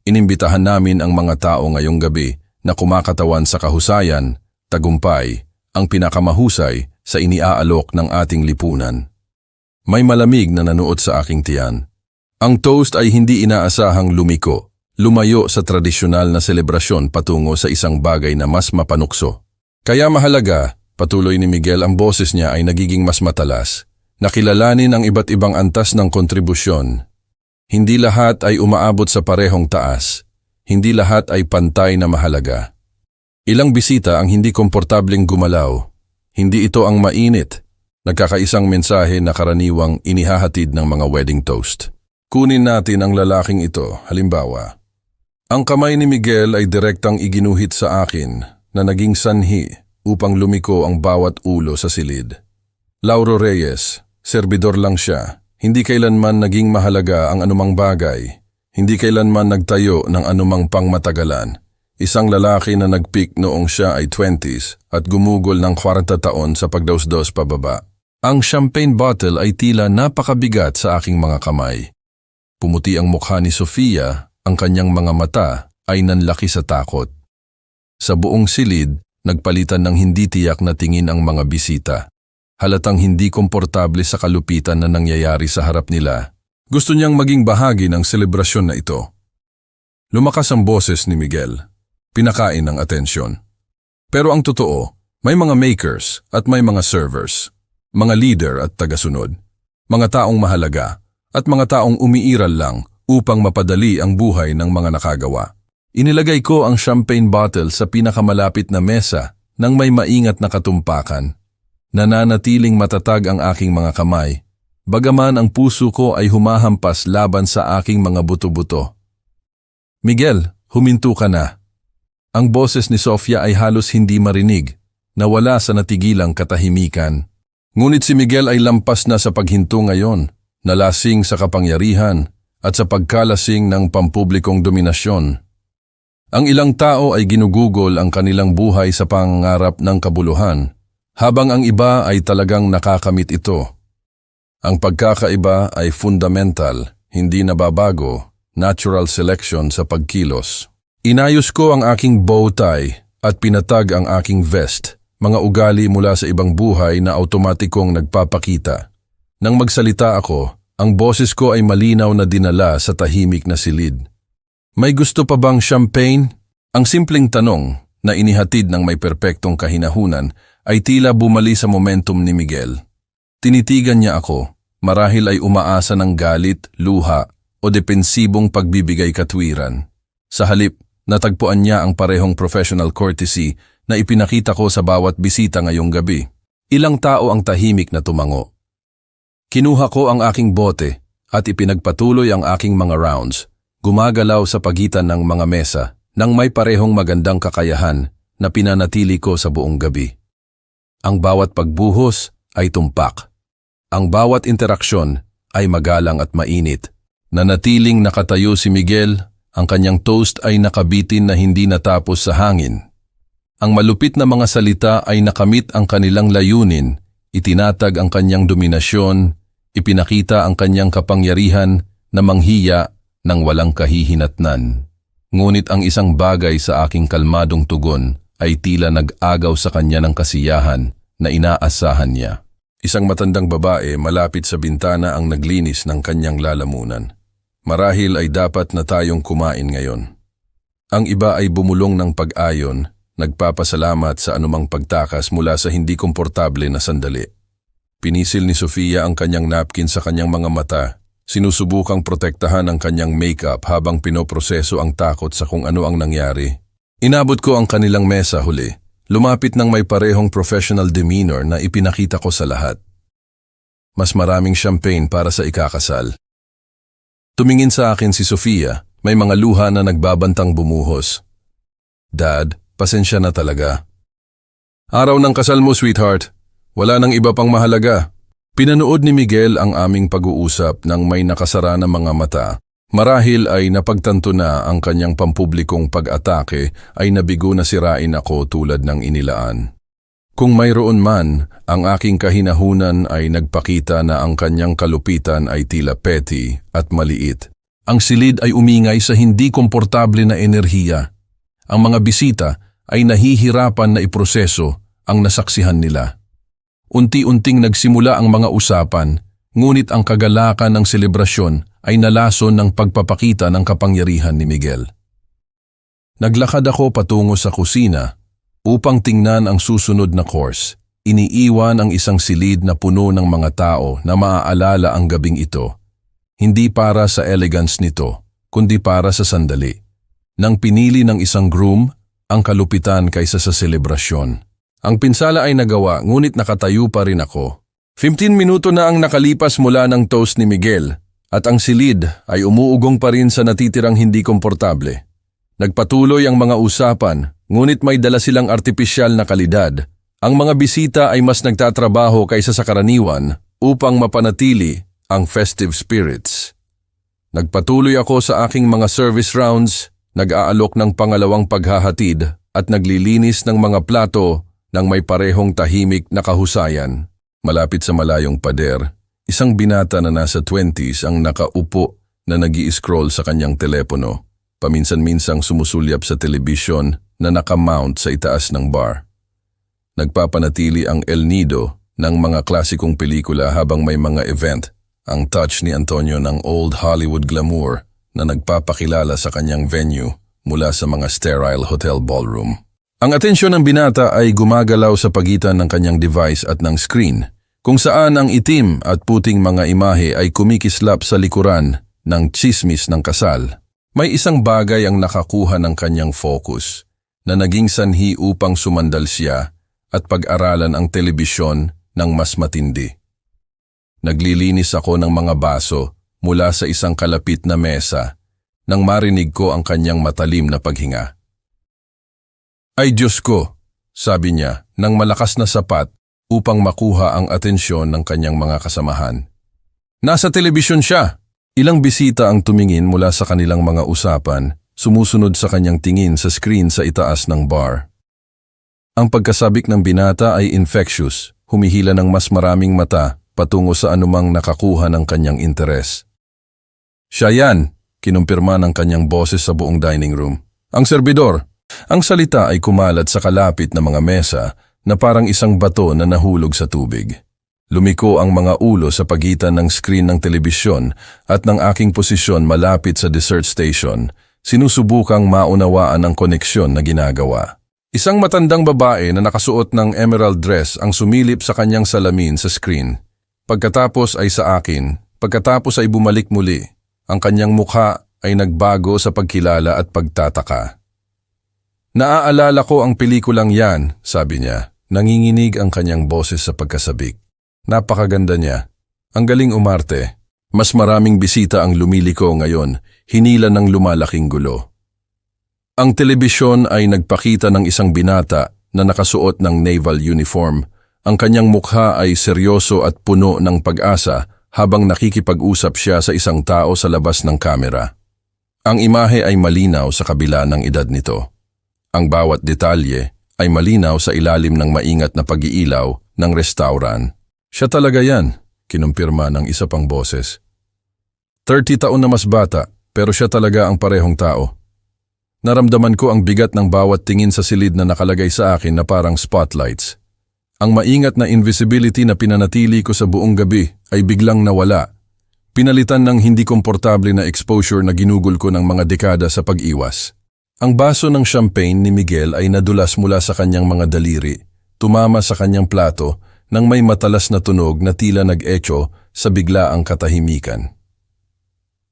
Inimbitahan namin ang mga tao ngayong gabi na kumakatawan sa kahusayan, tagumpay, ang pinakamahusay sa iniaalok ng ating lipunan. May malamig na nanuot sa aking tiyan. Ang toast ay hindi inaasahang lumiko, lumayo sa tradisyonal na selebrasyon patungo sa isang bagay na mas mapanukso. Kaya mahalaga, patuloy ni Miguel, ang boses niya ay nagiging mas matalas. Nakilalanin ang iba't ibang antas ng kontribusyon. Hindi lahat ay umaabot sa parehong taas. Hindi lahat ay pantay na mahalaga. Ilang bisita ang hindi komportableng gumalaw. Hindi ito ang mainit. Nagkakaisang mensahe na karaniwang inihahatid ng mga wedding toast. Kunin natin ang lalaking ito, halimbawa. Ang kamay ni Miguel ay direktang iginuhit sa akin na naging sanhi upang lumiko ang bawat ulo sa silid. Lauro Reyes, serbidor lang siya. Hindi kailanman naging mahalaga ang anumang bagay. Hindi kailanman nagtayo ng anumang pangmatagalan. Isang lalaki na nagpeak noong siya ay 20s at gumugol ng 40 taon sa pagdausdos pababa. Ang champagne bottle ay tila napakabigat sa aking mga kamay. Pumuti ang mukha ni Sofia, ang kanyang mga mata ay nanlaki sa takot. Sa buong silid, nagpalitan ng hindi tiyak na tingin ang mga bisita. Halatang hindi komportable sa kalupitan na nangyayari sa harap nila. Gusto niyang maging bahagi ng selebrasyon na ito. Lumakas ang boses ni Miguel. Pinakain ng atensyon. Pero ang totoo, may mga makers at may mga servers, mga leader at tagasunod, mga taong mahalaga at mga taong umiiral lang upang mapadali ang buhay ng mga nakagawa. Inilagay ko ang champagne bottle sa pinakamalapit na mesa nang may maingat na katumpakan. Nananatiling matatag ang aking mga kamay, bagaman ang puso ko ay humahampas laban sa aking mga buto-buto. Miguel, huminto ka na. Ang boses ni Sofia ay halos hindi marinig, nawala sa natigilang katahimikan. Ngunit si Miguel ay lampas na sa paghinto ngayon, nalasing sa kapangyarihan at sa pagkalasing ng pampublikong dominasyon. Ang ilang tao ay ginugugol ang kanilang buhay sa pangarap ng kabuluhan, habang ang iba ay talagang nakakamit ito. Ang pagkakaiba ay fundamental, hindi nababago, natural selection sa pagkilos. Inayos ko ang aking bow tie at pinatag ang aking vest, mga ugali mula sa ibang buhay na automatikong nagpapakita. Nang magsalita ako, ang boses ko ay malinaw na dinala sa tahimik na silid. May gusto pa bang champagne? Ang simpleng tanong na inihatid ng may perpektong kahinahunan ay tila bumali sa momentum ni Miguel. Tinitigan niya ako, marahil ay umaasa ng galit, luha o depensibong pagbibigay katwiran. Sa halip, natagpuan niya ang parehong professional courtesy na ipinakita ko sa bawat bisita ngayong gabi. Ilang tao ang tahimik na tumango. Kinuha ko ang aking bote at ipinagpatuloy ang aking mga rounds, gumagalaw sa pagitan ng mga mesa, nang may parehong magandang kakayahan na pinanatili ko sa buong gabi. Ang bawat pagbuhos ay tumpak. Ang bawat interaksyon ay magalang at mainit. Nanatiling nakatayo si Miguel, ang kanyang toast ay nakabitin na hindi natapos sa hangin. Ang malupit na mga salita ay nakamit ang kanilang layunin, itinatag ang kanyang dominasyon, ipinakita ang kanyang kapangyarihan na manghiya ng walang kahihinatnan. Ngunit ang isang bagay sa aking kalmadong tugon ay tila nag-agaw sa kanya ng kasiyahan na inaasahan niya. Isang matandang babae malapit sa bintana ang naglinis ng kanyang lalamunan. Marahil ay dapat na tayong kumain ngayon. Ang iba ay bumulong ng pag-ayon, nagpapasalamat sa anumang pagtakas mula sa hindi komportable na sandali. Pinisil ni Sofia ang kanyang napkin sa kanyang mga mata, sinusubukang protektahan ang kanyang makeup habang pinoproseso ang takot sa kung ano ang nangyari. Inabot ko ang kanilang mesa huli, lumapit ng may parehong professional demeanor na ipinakita ko sa lahat. Mas maraming champagne para sa ikakasal. Tumingin sa akin si Sofia, may mga luha na nagbabantang bumuhos. Dad, pasensya na talaga. Araw ng kasal mo, sweetheart. Wala nang iba pang mahalaga. Pinanood ni Miguel ang aming pag-uusap ng may nakasara na mga mata. Marahil ay napagtanto na ang kanyang pampublikong pag-atake ay nabigo na sirain ako tulad ng inilaan. Kung mayroon man, ang aking kahinahunan ay nagpakita na ang kanyang kalupitan ay tila petty at maliit. Ang silid ay umingay sa hindi komportable na enerhiya. Ang mga bisita ay nahihirapan na iproseso ang nasaksihan nila. Unti-unting nagsimula ang mga usapan, ngunit ang kagalakan ng selebrasyon ay nalason ng pagpapakita ng kapangyarihan ni Miguel. Naglakad ako patungo sa kusina upang tingnan ang susunod na course. Iniiwan ang isang silid na puno ng mga tao na maaalala ang gabing ito. Hindi para sa elegance nito, kundi para sa sandali. Nang pinili ng isang groom ang kalupitan kaysa sa selebrasyon. Ang pinsala ay nagawa, ngunit nakatayo pa rin ako. 15 minuto na ang nakalipas mula ng toast ni Miguel at ang silid ay umuugong pa rin sa natitirang hindi komportable. Nagpatuloy ang mga usapan, ngunit may dala silang artipisyal na kalidad. Ang mga bisita ay mas nagtatrabaho kaysa sa karaniwan upang mapanatili ang festive spirits. Nagpatuloy ako sa aking mga service rounds, nag-aalok ng pangalawang paghahatid at naglilinis ng mga plato ng may parehong tahimik na kahusayan. Malapit sa malayong pader, isang binata na nasa 20s ang nakaupo na nag-i-scroll sa kanyang telepono. Paminsan-minsang sumusulyap sa telebisyon na nakamount sa itaas ng bar. Nagpapanatili ang El Nido ng mga klasikong pelikula habang may mga event, ang touch ni Antonio ng old Hollywood glamour na nagpapakilala sa kanyang venue mula sa mga sterile hotel ballroom. Ang atensyon ng binata ay gumagalaw sa pagitan ng kanyang device at ng screen, kung saan ang itim at puting mga imahe ay kumikislap sa likuran ng tsismis ng kasal. May isang bagay ang nakakuha ng kanyang focus na naging sanhi upang sumandal siya at pag-aralan ang telebisyon ng mas matindi. Naglilinis ako ng mga baso mula sa isang kalapit na mesa nang marinig ko ang kanyang matalim na paghinga. Ay Diyos ko, sabi niya nang malakas na sapat upang makuha ang atensyon ng kanyang mga kasamahan. Nasa telebisyon siya! Ilang bisita ang tumingin mula sa kanilang mga usapan, sumusunod sa kanyang tingin sa screen sa itaas ng bar. Ang pagkasabik ng binata ay infectious, humihila ng mas maraming mata patungo sa anumang nakakuha ng kanyang interes. Siya yan, kinumpirma ng kanyang boses sa buong dining room. Ang serbidor! Ang salita ay kumalat sa kalapit na mga mesa na parang isang bato na nahulog sa tubig. Lumiko ang mga ulo sa pagitan ng screen ng telebisyon at ng aking posisyon malapit sa dessert station, sinusubukang maunawaan ang koneksyon na ginagawa. Isang matandang babae na nakasuot ng emerald dress ang sumilip sa kanyang salamin sa screen. Pagkatapos ay sa akin, pagkatapos ay bumalik muli. Ang kanyang mukha ay nagbago sa pagkilala at pagtataka. Naaalala ko ang pelikulang yan, sabi niya. Nanginginig ang kanyang boses sa pagkasabik. Napakaganda niya. Ang galing umarte. Mas maraming bisita ang lumiliko ngayon, hinila ng lumalaking gulo. Ang telebisyon ay nagpakita ng isang binata na nakasuot ng naval uniform. Ang kanyang mukha ay seryoso at puno ng pag-asa habang nakikipag-usap siya sa isang tao sa labas ng kamera. Ang imahe ay malinaw sa kabila ng edad nito. Ang bawat detalye ay malinaw sa ilalim ng maingat na pag-iilaw ng restaurant. Siya talaga yan, kinumpirma ng isa pang boses. 30 taon na mas bata, pero siya talaga ang parehong tao. Naramdaman ko ang bigat ng bawat tingin sa silid na nakalagay sa akin na parang spotlights. Ang maingat na invisibility na pinanatili ko sa buong gabi ay biglang nawala. Pinalitan ng hindi komportable na exposure na ginugol ko ng mga dekada sa pag-iwas. Ang baso ng champagne ni Miguel ay nadulas mula sa kanyang mga daliri, tumama sa kanyang plato nang may matalas na tunog na tila nag-echo sa biglaang katahimikan.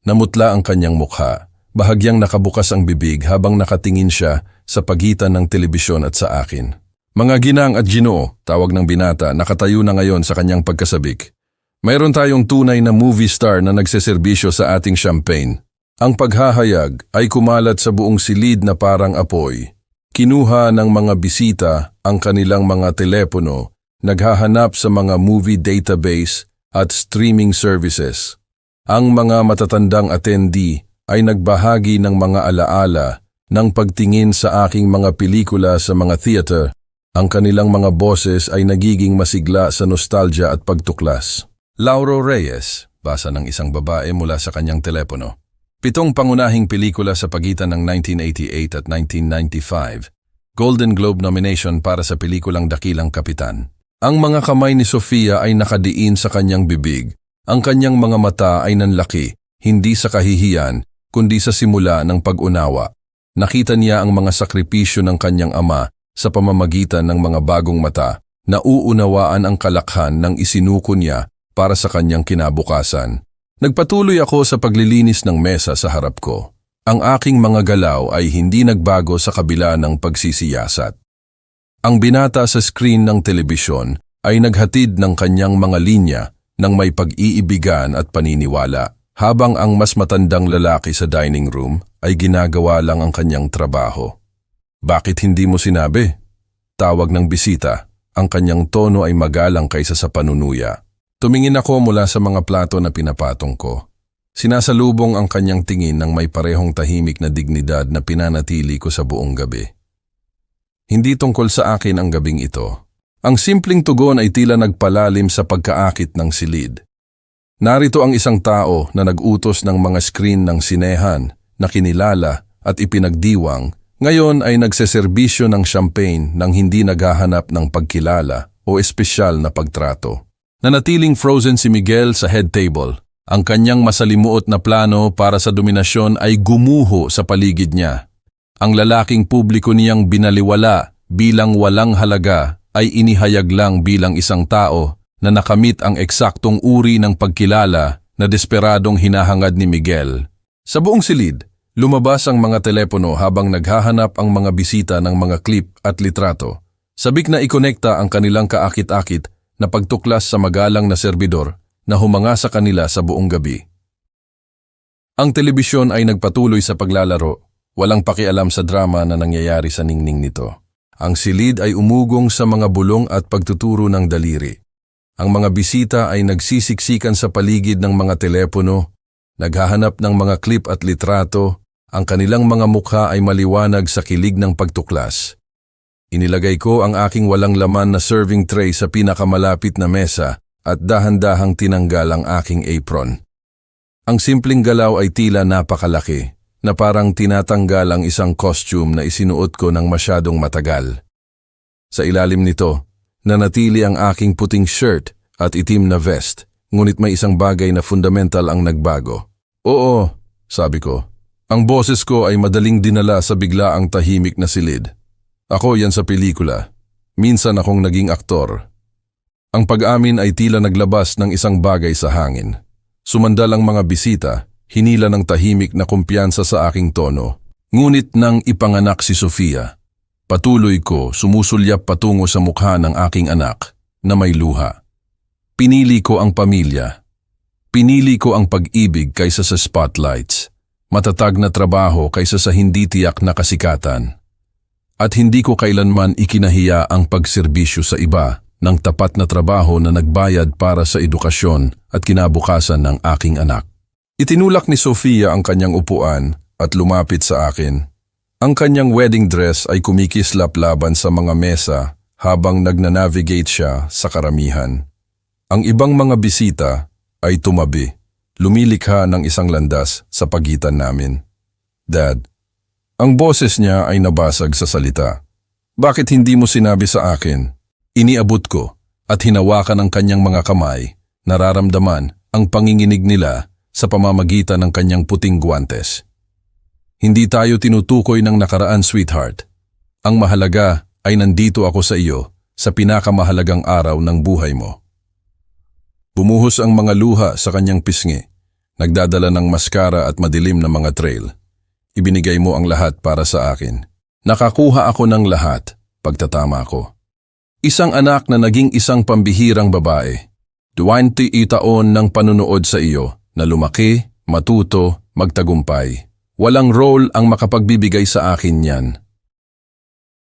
Namutla ang kanyang mukha. Bahagyang nakabukas ang bibig habang nakatingin siya sa pagitan ng telebisyon at sa akin. Mga ginang at ginoo, tawag ng binata, nakatayo na ngayon sa kanyang pagkasabik. Mayroon tayong tunay na movie star na nagseserbisyo sa ating champagne. Ang paghahayag ay kumalat sa buong silid na parang apoy. Kinuha ng mga bisita ang kanilang mga telepono, naghahanap sa mga movie database at streaming services. Ang mga matatandang attendee ay nagbahagi ng mga alaala ng pagtingin sa aking mga pelikula sa mga theater. Ang kanilang mga boses ay nagiging masigla sa nostalgia at pagtuklas. Lauro Reyes, basa ng isang babae mula sa kanyang telepono. 7 pangunahing pelikula sa pagitan ng 1988 at 1995. Golden Globe nomination para sa pelikulang Dakilang Kapitan. Ang mga kamay ni Sofia ay nakadiin sa kanyang bibig. Ang kanyang mga mata ay nanlaki, hindi sa kahihiyan, kundi sa simula ng pag-unawa. Nakita niya ang mga sakripisyo ng kanyang ama sa pamamagitan ng mga bagong mata na uunawaan ang kalakhan ng isinuko niya para sa kanyang kinabukasan. Nagpatuloy ako sa paglilinis ng mesa sa harap ko. Ang aking mga galaw ay hindi nagbago sa kabila ng pagsisiyasat. Ang binata sa screen ng telebisyon ay naghatid ng kanyang mga linya ng may pag-iibigan at paniniwala. Habang ang mas matandang lalaki sa dining room ay ginagawa lang ang kanyang trabaho. Bakit hindi mo sinabi? Tawag ng bisita. Ang kanyang tono ay magalang kaysa sa panunuya. Tumingin ako mula sa mga plato na pinapatong ko. Sinasalubong ang kanyang tingin ng may parehong tahimik na dignidad na pinanatili ko sa buong gabi. Hindi tungkol sa akin ang gabing ito. Ang simpleng tugon ay tila nagpalalim sa pagkaakit ng silid. Narito ang isang tao na nag-utos ng mga screen ng sinehan na kinilala at ipinagdiwang, ngayon ay nagseserbisyo ng champagne nang hindi naghahanap ng pagkilala o espesyal na pagtrato. Nanatiling frozen si Miguel sa head table. Ang kanyang masalimuot na plano para sa dominasyon ay gumuho sa paligid niya. Ang lalaking publiko niyang binaliwala bilang walang halaga ay inihayag lang bilang isang tao na nakamit ang eksaktong uri ng pagkilala na desperadong hinahangad ni Miguel. Sa buong silid, lumabas ang mga telepono habang naghahanap ang mga bisita ng mga klip at litrato. Sabik na ikonekta ang kanilang kaakit-akit na pagtuklas sa magalang na serbidor na humanga sa kanila sa buong gabi. Ang telebisyon ay nagpatuloy sa paglalaro, walang pakialam sa drama na nangyayari sa ningning nito. Ang silid ay umugong sa mga bulong at pagtuturo ng daliri. Ang mga bisita ay nagsisiksikan sa paligid ng mga telepono, naghahanap ng mga klip at litrato, ang kanilang mga mukha ay maliwanag sa kilig ng pagtuklas. Inilagay ko ang aking walang laman na serving tray sa pinakamalapit na mesa at dahan-dahang tinanggal ang aking apron. Ang simpleng galaw ay tila napakalaki, na parang tinatanggal ang isang costume na isinuot ko ng masyadong matagal. Sa ilalim nito, nanatili ang aking puting shirt at itim na vest, ngunit may isang bagay na fundamental ang nagbago. Oo, sabi ko. Ang boses ko ay madaling dinala sa biglaang tahimik na silid. Ako yan sa pelikula. Minsan akong naging aktor. Ang pag-amin ay tila naglabas ng isang bagay sa hangin. Sumandal ang mga bisita, hinila ng tahimik na kumpiyansa sa aking tono. Ngunit nang ipanganak si Sofia, patuloy ko sumusulyap patungo sa mukha ng aking anak na may luha. Pinili ko ang pamilya. Pinili ko ang pag-ibig kaysa sa spotlights. matatag na trabaho kaysa sa hindi tiyak na kasikatan. At hindi ko kailanman ikinahiya ang pagserbisyo sa iba ng tapat na trabaho na nagbayad para sa edukasyon at kinabukasan ng aking anak. Itinulak ni Sofia ang kanyang upuan at lumapit sa akin. Ang kanyang wedding dress ay kumikislap laban sa mga mesa habang nagnanavigate siya sa karamihan. Ang ibang mga bisita ay tumabi, lumilikha ng isang landas sa pagitan namin. Dad, ang boses niya ay nabasag sa salita. Bakit hindi mo sinabi sa akin? Iniabot ko at hinawakan ang kanyang mga kamay, nararamdaman ang panginginig nila sa pamamagitan ng kanyang puting guwantes. Hindi tayo tinutukoy ng nakaraan, sweetheart. Ang mahalaga ay nandito ako sa iyo sa pinakamahalagang araw ng buhay mo. Bumuhos ang mga luha sa kanyang pisngi, nagdadala ng maskara at madilim na mga trail. Ibinigay mo ang lahat para sa akin. Nakakuha ako ng lahat, pagtatama ko. Isang anak na naging isang pambihirang babae. 20 taon ng panunood sa iyo na lumaki, matuto, magtagumpay. Walang role ang makapagbibigay sa akin yan.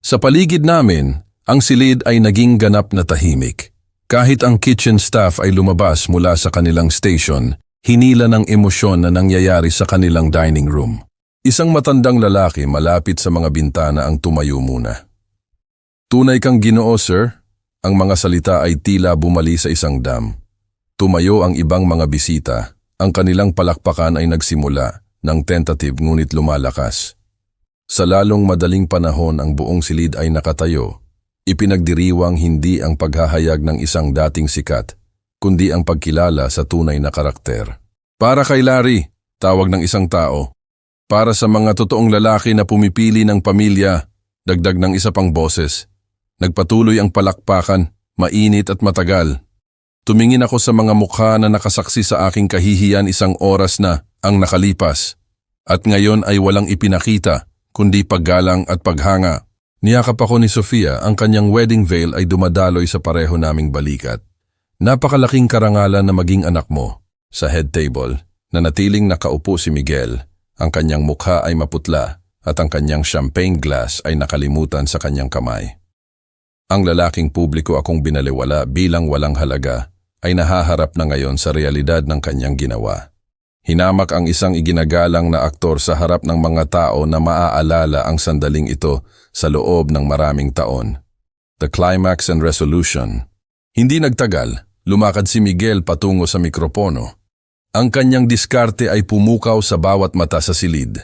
Sa paligid namin, ang silid ay naging ganap na tahimik. Kahit ang kitchen staff ay lumabas mula sa kanilang station, hinila ng emosyon na nangyayari sa kanilang dining room. Isang matandang lalaki malapit sa mga bintana ang tumayo muna. Tunay kang Ginoo, sir. Ang mga salita ay tila bumali sa isang dam. Tumayo ang ibang mga bisita. Ang kanilang palakpakan ay nagsimula ng tentative ngunit lumalakas. Sa lalong madaling panahon ang buong silid ay nakatayo. Ipinagdiriwang hindi ang paghahayag ng isang dating sikat, kundi ang pagkilala sa tunay na karakter. Para kay Larry, tawag ng isang tao. Para sa mga totoong lalaki na pumipili ng pamilya, dagdag ng isa pang boses. Nagpatuloy ang palakpakan, mainit at matagal. Tumingin ako sa mga mukha na nakasaksi sa aking kahihiyan, isang oras na ang nakalipas. At ngayon ay walang ipinakita, kundi paggalang at paghanga. Niyakap ako ni Sofia, ang kanyang wedding veil ay dumadaloy sa pareho naming balikat. Napakalaking karangalan na maging anak mo. Sa head table, nanatiling nakaupo si Miguel. Ang kanyang mukha ay maputla at ang kanyang champagne glass ay nakalimutan sa kanyang kamay. Ang lalaking publiko akong binaliwala bilang walang halaga ay nahaharap na ngayon sa realidad ng kanyang ginawa. Hinamak ang isang iginagalang na aktor sa harap ng mga tao na maaalala ang sandaling ito sa loob ng maraming taon. The climax and resolution. Hindi nagtagal, lumakad si Miguel patungo sa mikropono. Ang kanyang diskarte ay pumukaw sa bawat mata sa silid.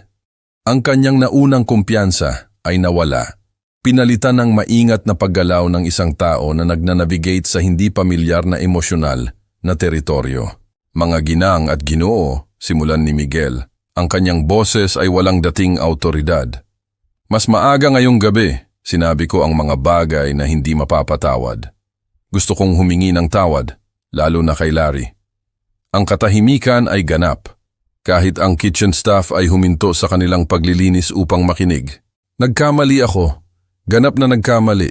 Ang kanyang naunang kumpiyansa ay nawala. Pinalitan ng maingat na paggalaw ng isang tao na nagnanavigate sa hindi pamilyar na emosyonal na teritoryo. Mga ginang at Ginoo, simulan ni Miguel. Ang kanyang boses ay walang dating autoridad. Mas maaga ngayong gabi, sinabi ko ang mga bagay na hindi mapapatawad. Gusto kong humingi ng tawad, lalo na kay Larry. Ang katahimikan ay ganap, kahit ang kitchen staff ay huminto sa kanilang paglilinis upang makinig. Nagkamali ako, ganap na nagkamali.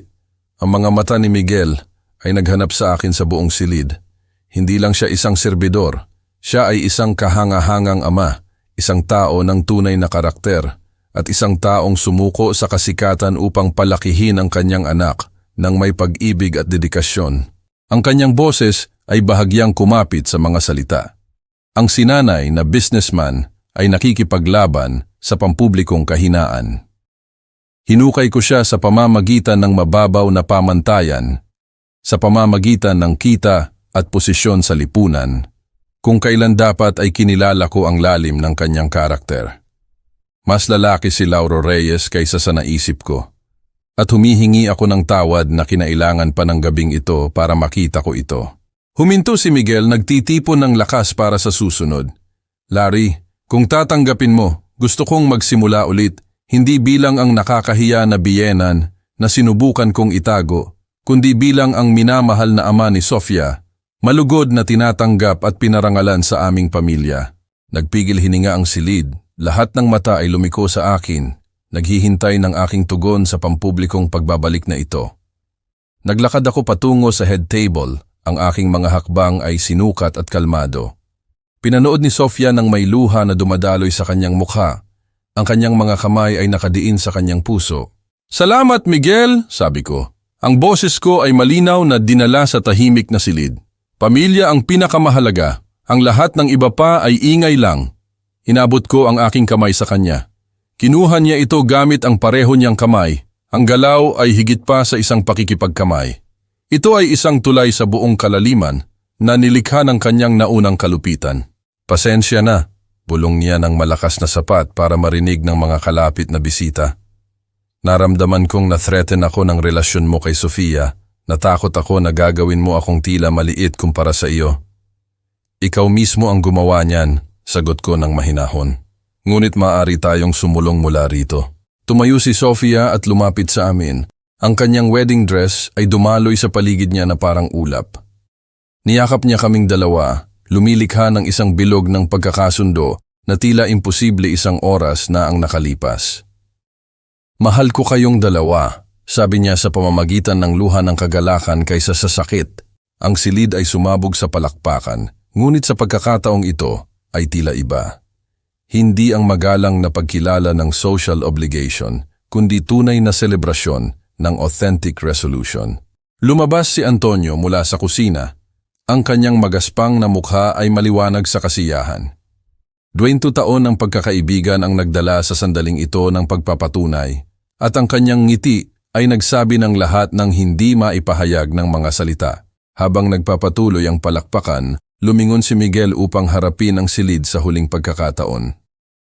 Ang mga mata ni Miguel ay naghanap sa akin sa buong silid. Hindi lang siya isang serbidor, siya ay isang kahanga-hangang ama, isang tao ng tunay na karakter, at isang taong sumuko sa kasikatan upang palakihin ang kanyang anak ng may pag-ibig at dedikasyon. Ang kanyang boses ay bahagyang kumapit sa mga salita. Ang sinanay na businessman ay nakikipaglaban sa pampublikong kahinaan. Hinukay ko siya sa pamamagitan ng mababaw na pamantayan, sa pamamagitan ng kita at posisyon sa lipunan, kung kailan dapat ay kinilala ko ang lalim ng kanyang karakter. Mas lalaki si Lauro Reyes kaysa sa naisip ko, at humihingi ako ng tawad na kinailangan pa ng gabing ito para makita ko ito. Huminto si Miguel, nagtitipon ng lakas para sa susunod. Larry, kung tatanggapin mo, gusto kong magsimula ulit, hindi bilang ang nakakahiya na biyenan na sinubukan kong itago, kundi bilang ang minamahal na ama ni Sofia, malugod na tinatanggap at pinarangalan sa aming pamilya. Nagpigil hininga ang silid, lahat ng mata ay lumiko sa akin, naghihintay ng aking tugon sa pampublikong pagbabalik na ito. Naglakad ako patungo sa head table. Ang aking mga hakbang ay sinukat at kalmado. Pinanood ni Sofia ng may luha na dumadaloy sa kanyang mukha. Ang kanyang mga kamay ay nakadiin sa kanyang puso. "Salamat, Miguel," sabi ko. Ang boses ko ay malinaw na dinala sa tahimik na silid. Pamilya ang pinakamahalaga. Ang lahat ng iba pa ay ingay lang. Inabot ko ang aking kamay sa kanya. Kinuha niya ito gamit ang pareho niyang kamay. Ang galaw ay higit pa sa isang pakikipagkamay. Ito ay isang tulay sa buong kalaliman na nilikha ng kanyang naunang kalupitan. "Pasensya na," bulong niya ng malakas na sapat para marinig ng mga kalapit na bisita. "Naramdaman kong na-threaten ako ng relasyon mo kay Sofia. Natakot ako na gagawin mo akong tila maliit kumpara sa iyo." "Ikaw mismo ang gumawa niyan," sagot ko ng mahinahon. "Ngunit maaari tayong sumulong mula rito." Tumayo si Sofia at lumapit sa amin. Ang kanyang wedding dress ay dumaloy sa paligid niya na parang ulap. Niyakap niya kaming dalawa, lumilikha ng isang bilog ng pagkakasundo na tila imposible isang oras na ang nakalipas. "Mahal ko kayong dalawa," sabi niya sa pamamagitan ng luha ng kagalakan kaysa sa sakit. Ang silid ay sumabog sa palakpakan, ngunit sa pagkakataong ito ay tila iba. Hindi ang magalang na pagkilala ng social obligation, kundi tunay na selebrasyon ng authentic resolution. Lumabas si Antonio mula sa kusina. Ang kanyang magaspang na mukha ay maliwanag sa kasiyahan. 20 taon ng pagkakaibigan ang nagdala sa sandaling ito ng pagpapatunay, at ang kanyang ngiti ay nagsabi ng lahat ng hindi maipahayag ng mga salita. Habang nagpapatuloy ang palakpakan, lumingon si Miguel upang harapin ang silid sa huling pagkakataon.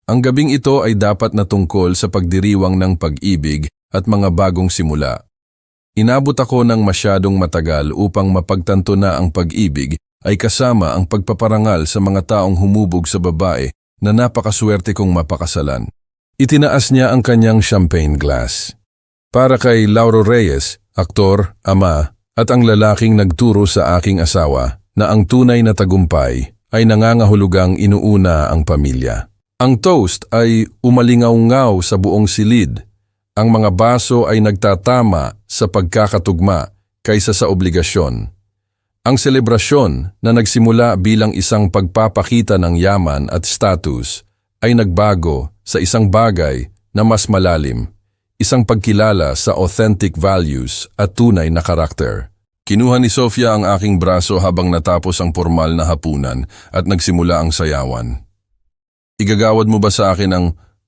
Ang gabing ito ay dapat na tungkol sa pagdiriwang ng pag-ibig at mga bagong simula. Inabot ako ng masyadong matagal upang mapagtanto na ang pag-ibig ay kasama ang pagpaparangal sa mga taong humubog sa babae na napakaswerte kong mapakasalan. Itinaas niya ang kanyang champagne glass. "Para kay Lauro Reyes, aktor, ama, at ang lalaking nagturo sa aking asawa na ang tunay na tagumpay ay nangangahulugang inuuna ang pamilya." Ang toast ay umalingaw-ngaw sa buong silid. Ang mga baso ay nagtatama sa pagkakatugma kaysa sa obligasyon. Ang selebrasyon na nagsimula bilang isang pagpapakita ng yaman at status ay nagbago sa isang bagay na mas malalim, isang pagkilala sa authentic values at tunay na karakter. Kinuha ni Sofia ang aking braso habang natapos ang formal na hapunan at nagsimula ang sayawan. "Igagawad mo ba sa akin ang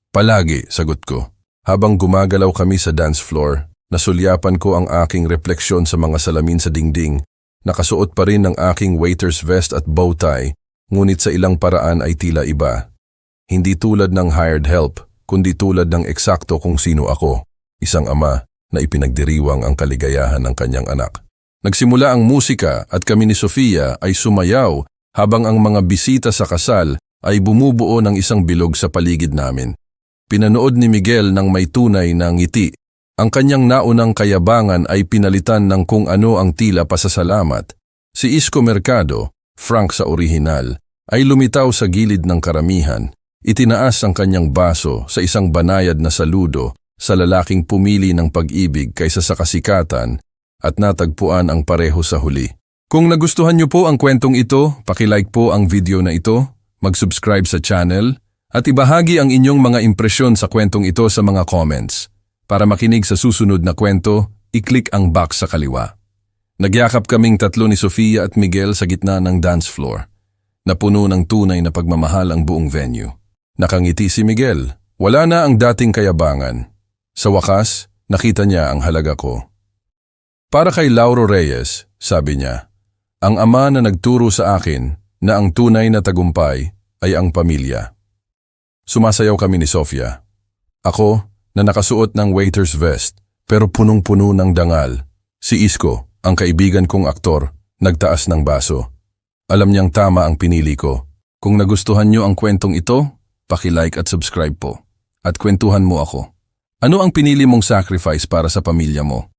palagi?" sagot ko. Habang gumagalaw kami sa dance floor, nasulyapan ko ang aking refleksyon sa mga salamin sa dingding. Nakasuot pa rin ang aking waiter's vest at bow tie, ngunit sa ilang paraan ay tila iba. Hindi tulad ng hired help, kundi tulad ng eksakto kung sino ako, isang ama na ipinagdiriwang ang kaligayahan ng kanyang anak. Nagsimula ang musika at kami ni Sofia ay sumayaw habang ang mga bisita sa kasal ay bumubuo ng isang bilog sa paligid namin. Pinanood ni Miguel ng may tunay na ngiti. Ang kanyang naunang kayabangan ay pinalitan ng kung ano ang tila pasasalamat. Si Isko Mercado, Frank sa orihinal, ay lumitaw sa gilid ng karamihan. Itinaas ang kanyang baso sa isang banayad na saludo sa lalaking pumili ng pag-ibig kaysa sa kasikatan at natagpuan ang pareho sa huli. Kung nagustuhan niyo po ang kwentong ito, pakilike po ang video na ito, mag-subscribe sa channel, at ibahagi ang inyong mga impresyon sa kwentong ito sa mga comments. Para makinig sa susunod na kwento, i-click ang box sa kaliwa. Nagyakap kaming tatlo ni Sofia at Miguel sa gitna ng dance floor. Napuno ng tunay na pagmamahal ang buong venue. Nakangiti si Miguel. Wala na ang dating kayabangan. Sa wakas, nakita niya ang halaga ko. "Para kay Lauro Reyes," sabi niya, "ang ama na nagturo sa akin na ang tunay na tagumpay ay ang pamilya." Sumasayaw kami ni Sofia. Ako na nakasuot ng waiter's vest pero punong-puno ng dangal. Si Isko, ang kaibigan kong aktor, nagtaas ng baso. Alam niyang tama ang pinili ko. Kung nagustuhan niyo ang kwentong ito, paki-like at subscribe po. At kwentuhan mo ako. Ano ang pinili mong sacrifice para sa pamilya mo?